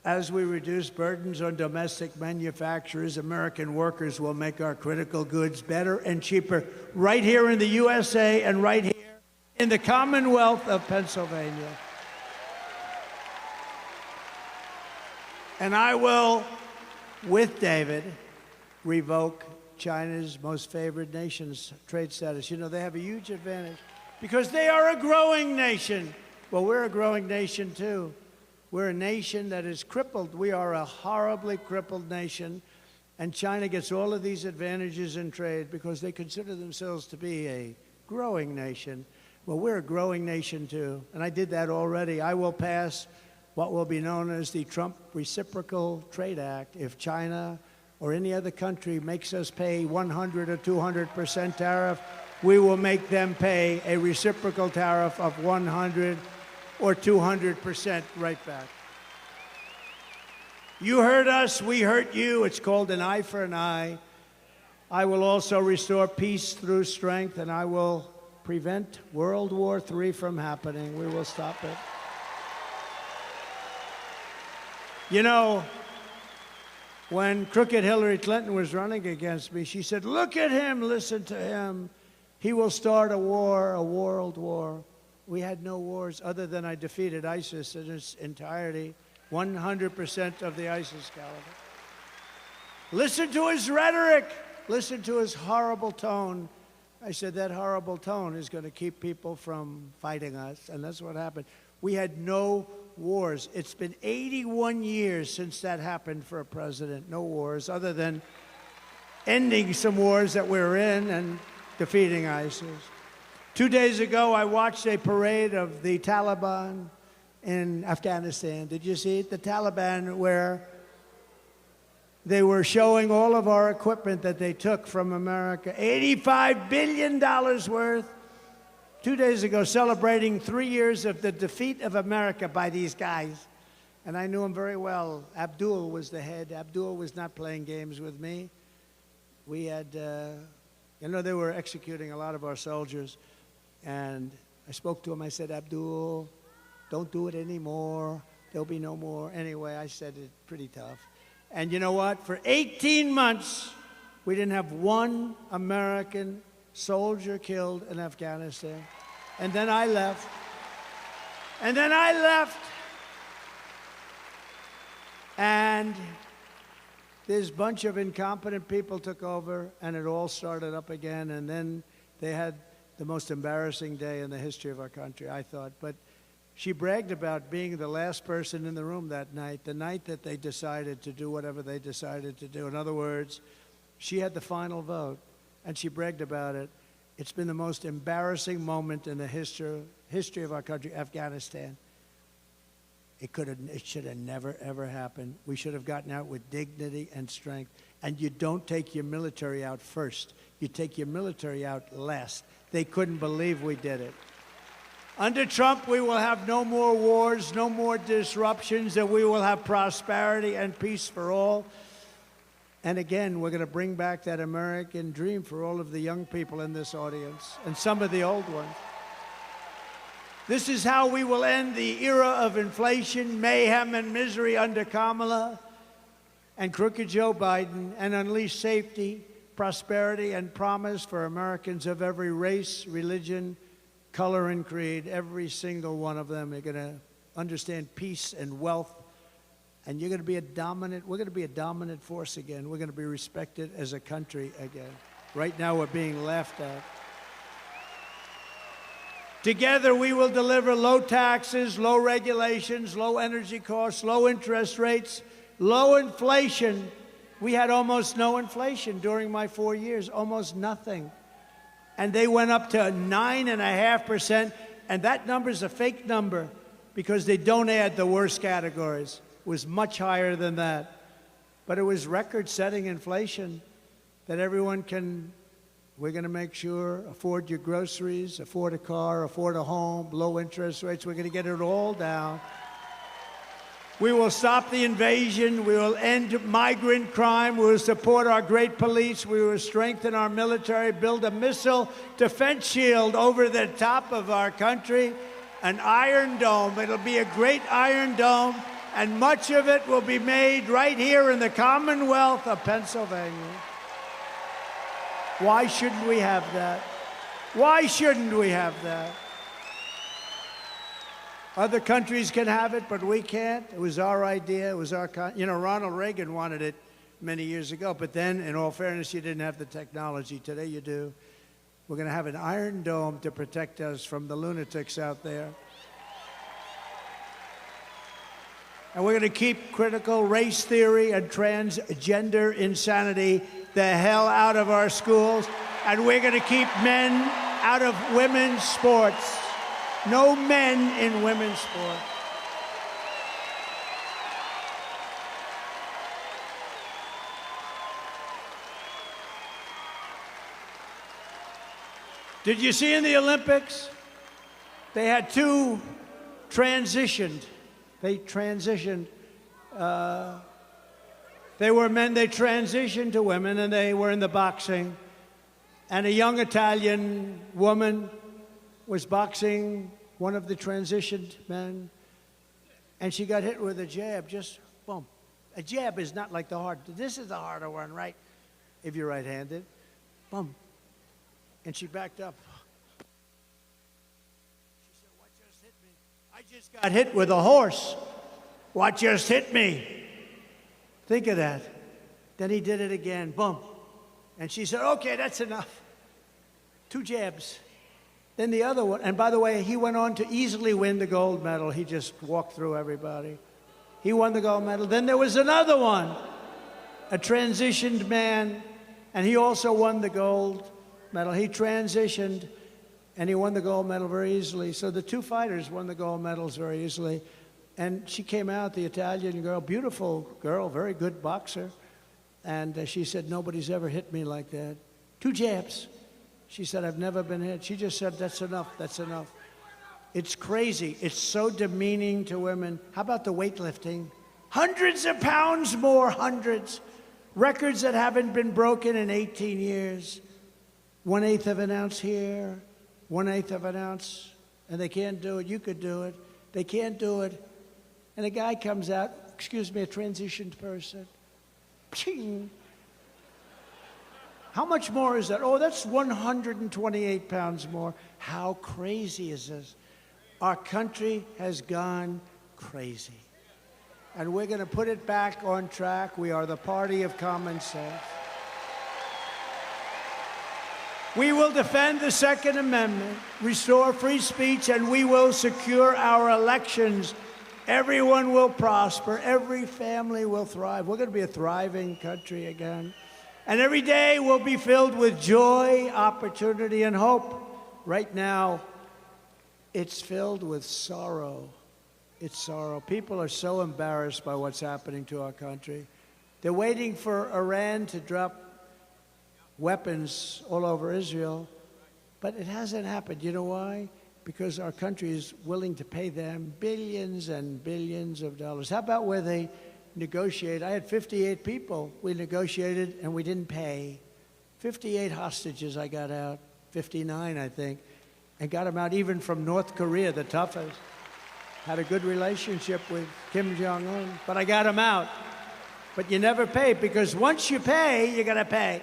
As we reduce burdens on domestic manufacturers, American workers will make our critical goods better and cheaper right here in the USA and right here in the Commonwealth of Pennsylvania. And I will, with David, revoke China's most favored nation's trade status. You know, they have a huge advantage because they are a growing nation. Well, we're a growing nation, too. We're a nation that is crippled. We are a horribly crippled nation. And China gets all of these advantages in trade because they consider themselves to be a growing nation. Well, we're a growing nation, too. And I did that already. I will pass what will be known as the Trump Reciprocal Trade Act. If China or any other country makes us pay 100 or 200% tariff, we will make them pay a reciprocal tariff of 100 or 200% right back. You hurt us, we hurt you. It's called an eye for an eye. I will also restore peace through strength, and I will prevent World War III from happening. We will stop it. You know, when crooked Hillary Clinton was running against me, she said, look at him, listen to him. He will start a war, a world war. We had no wars other than I defeated ISIS in its entirety, 100% of the ISIS caliber. Listen to his rhetoric. Listen to his horrible tone. I said that horrible tone is going to keep people from fighting us, and that's what happened. We had no wars. It's been 81 years since that happened for a president. No wars, other than ending some wars that we're in and defeating ISIS. 2 days ago, I watched a parade of the Taliban in Afghanistan. Did you see it? The Taliban, where they were showing all of our equipment that they took from America, $85 billion worth. 2 days ago, celebrating 3 years of the defeat of America by these guys. And I knew him very well. Abdul was the head. Abdul was not playing games with me. We had, you know, they were executing a lot of our soldiers. And I spoke to him. I said, Abdul, don't do it anymore. There'll be no more. Anyway, I said it pretty tough. And you know what? For 18 months, we didn't have one American soldier killed in Afghanistan. And then I left. And then I left. And this bunch of incompetent people took over, and it all started up again. And then they had the most embarrassing day in the history of our country, I thought. But she bragged about being the last person in the room that night, the night that they decided to do whatever they decided to do. In other words, she had the final vote, and she bragged about it. It's been the most embarrassing moment in the history of our country, Afghanistan. It should have never, ever happened. We should have gotten out with dignity and strength. And you don't take your military out first. You take your military out last. They couldn't believe we did it. Under Trump, we will have no more wars, no more disruptions, and we will have prosperity and peace for all. And again, we're going to bring back that American dream for all of the young people in this audience and some of the old ones. This is how we will end the era of inflation, mayhem, and misery under Kamala and crooked Joe Biden, and unleash safety, prosperity, and promise for Americans of every race, religion, color and creed, every single one of them. They're going to understand peace and wealth. And you're going to be we're going to be a dominant force again. We're going to be respected as a country again. Right now, we're being laughed at. Together, we will deliver low taxes, low regulations, low energy costs, low interest rates, low inflation. We had almost no inflation during my 4 years, almost nothing. And they went up to 9.5%, and that number is a fake number because they don't add the worst categories. It was much higher than that. But it was record-setting inflation that everyone can, we're going to make sure, afford your groceries, afford a car, afford a home, low interest rates. We're going to get it all down. We will stop the invasion. We will end migrant crime. We will support our great police. We will strengthen our military, build a missile defense shield over the top of our country, an Iron Dome. It'll be a great Iron Dome, and much of it will be made right here in the Commonwealth of Pennsylvania. Why shouldn't we have that? Why shouldn't we have that? Other countries can have it, but we can't. It was our idea. It was our, Ronald Reagan wanted it many years ago, but then, in all fairness, you didn't have the technology. Today you do. We're going to have an Iron Dome to protect us from the lunatics out there. And we're going to keep critical race theory and transgender insanity the hell out of our schools. And we're going to keep men out of women's sports. No men in women's sports. Did you see in the Olympics? They had two transitioned. They transitioned. They were men, they transitioned to women, and they were in the boxing. And a young Italian woman was boxing one of the transitioned men, and she got hit with a jab, just boom. A jab is not like the hard. This is the harder one, right? If you're right-handed. Boom. And she backed up. She said, what just hit me? I just got hit with a horse. What just hit me? Think of that. Then he did it again. Boom. And she said, okay, that's enough. 2 jabs. Then the other one, and by the way, he went on to easily win the gold medal. He just walked through everybody. He won the gold medal. Then there was another one, a transitioned man, and he also won the gold medal. He transitioned, and he won the gold medal very easily. So the 2 fighters won the gold medals very easily. And she came out, the Italian girl, beautiful girl, very good boxer. And she said, nobody's ever hit me like that. 2 jabs. She said, I've never been hit. She just said, that's enough, that's enough. It's crazy. It's so demeaning to women. How about the weightlifting? Hundreds of pounds more, hundreds. Records that haven't been broken in 18 years. 1/8 of an ounce here, 1/8 of an ounce. And they can't do it. You could do it. They can't do it. And a guy comes out, excuse me, a transitioned person. Ching. How much more is that? Oh, that's 128 pounds more. How crazy is this? Our country has gone crazy. And we're going to put it back on track. We are the party of common sense. We will defend the Second Amendment, restore free speech, and we will secure our elections. Everyone will prosper. Every family will thrive. We're going to be a thriving country again. And every day will be filled with joy, opportunity, and hope. Right now, it's filled with sorrow. It's sorrow. People are so embarrassed by what's happening to our country. They're waiting for Iran to drop weapons all over Israel, but it hasn't happened. You know why? Because our country is willing to pay them billions and billions of dollars. How about where they negotiate? I had 58 people we negotiated and we didn't pay. 58 hostages I got out, 59 I think, and got them out even from North Korea, the toughest. Had a good relationship with Kim Jong-un, but I got them out. But you never pay, because once you pay, you gotta pay.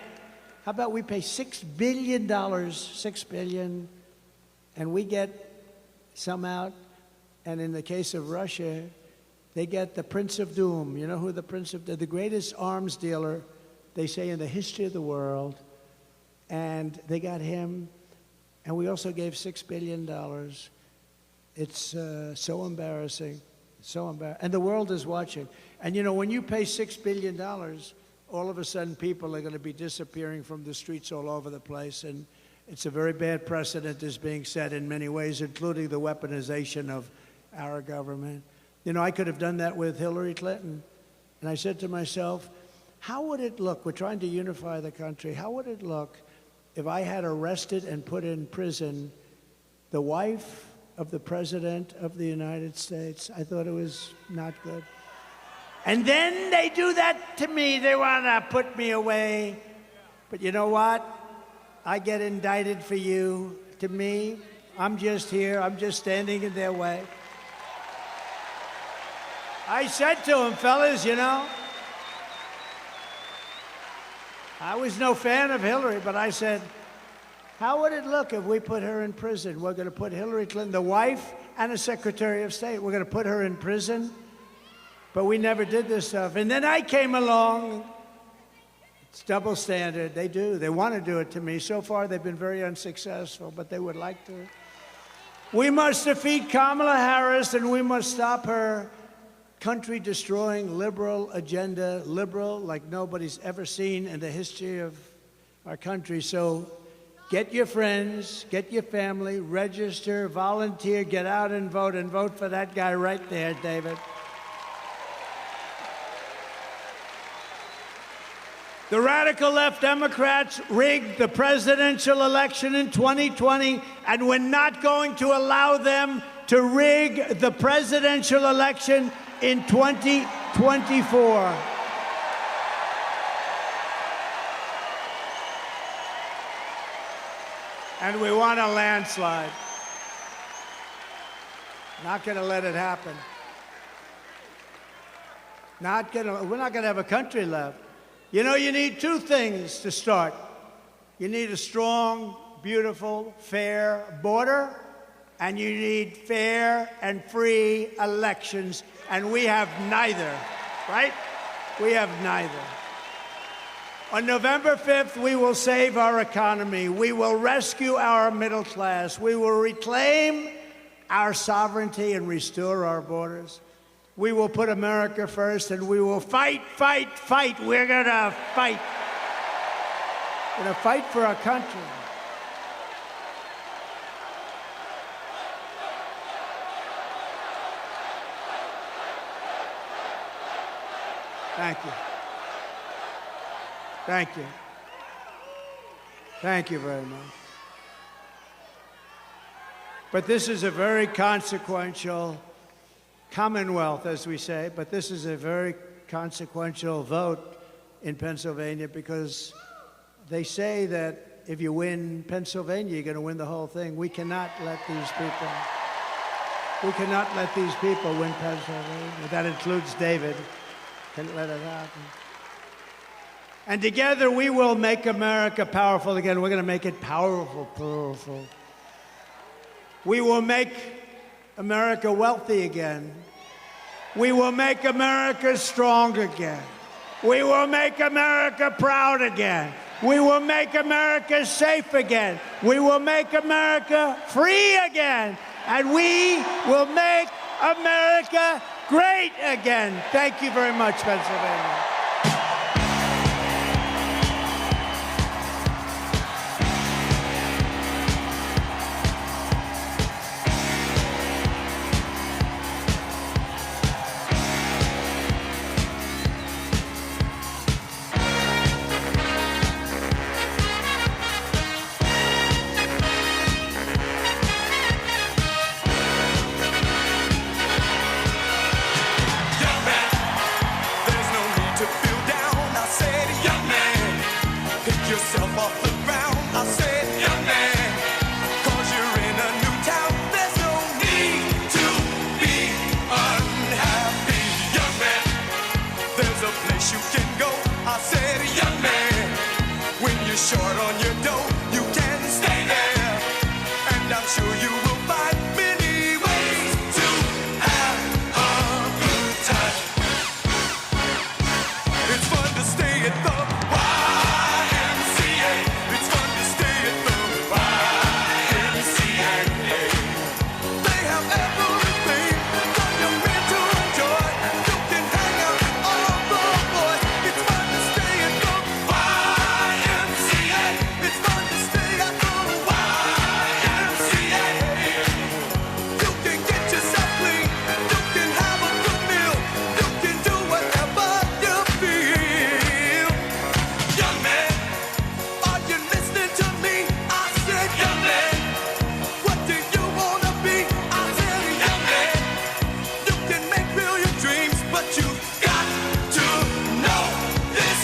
How about we pay $6 billion, $6 billion and we get some out, and in the case of Russia, they get the Prince of Doom. You know who the Prince of Doom, the greatest arms dealer, they say, in the history of the world, and they got him, and we also gave $6 billion. It's so embarrassing, so embarrassing. And the world is watching. And you know, when you pay $6 billion, all of a sudden people are going to be disappearing from the streets all over the place. And it's a very bad precedent is being set in many ways, including the weaponization of our government. You know, I could have done that with Hillary Clinton. And I said to myself, how would it look? We're trying to unify the country. How would it look if I had arrested and put in prison the wife of the President of the United States? I thought it was not good. And then they do that to me. They want to put me away. But you know what? I get indicted for you. To me, I'm just here. I'm just standing in their way. I said to them, fellas, you know, I was no fan of Hillary, but I said, how would it look if we put her in prison? We're going to put Hillary Clinton, the wife and a Secretary of State, we're going to put her in prison, but we never did this stuff. And then I came along. It's double standard. They do. They want to do it to me. So far, they've been very unsuccessful, but they would like to. We must defeat Kamala Harris, and we must stop her country-destroying liberal agenda, liberal like nobody's ever seen in the history of our country. So get your friends, get your family, register, volunteer, get out and vote for that guy right there, David. The radical left Democrats rigged the presidential election in 2020, and we're not going to allow them to rig the presidential election in 2024. And we want a landslide. Not going to let it happen. We're not going to have a country left. You know, you need two things to start. You need a strong, beautiful, fair border, and you need fair and free elections, and we have neither, right? We have neither. On November 5th, we will save our economy. We will rescue our middle class. We will reclaim our sovereignty and restore our borders. We will put America first, and we will fight, fight, fight. We're going to fight. We're going to fight for our country. Thank you. Thank you. Thank you very much. But this is a very consequential Commonwealth, as we say, but this is a very consequential vote in Pennsylvania because they say that if you win Pennsylvania, you're going to win the whole thing. We cannot let these people win Pennsylvania. That includes David. Can't let it happen. And together we will make America powerful again. We're going to make it powerful, powerful. We will make America wealthy again. We will make America strong again. We will make America proud again. We will make America safe again. We will make America free again. And we will make America great again. Thank you very much, Pennsylvania. Short on your dough, you can stay there, and I'm sure you but you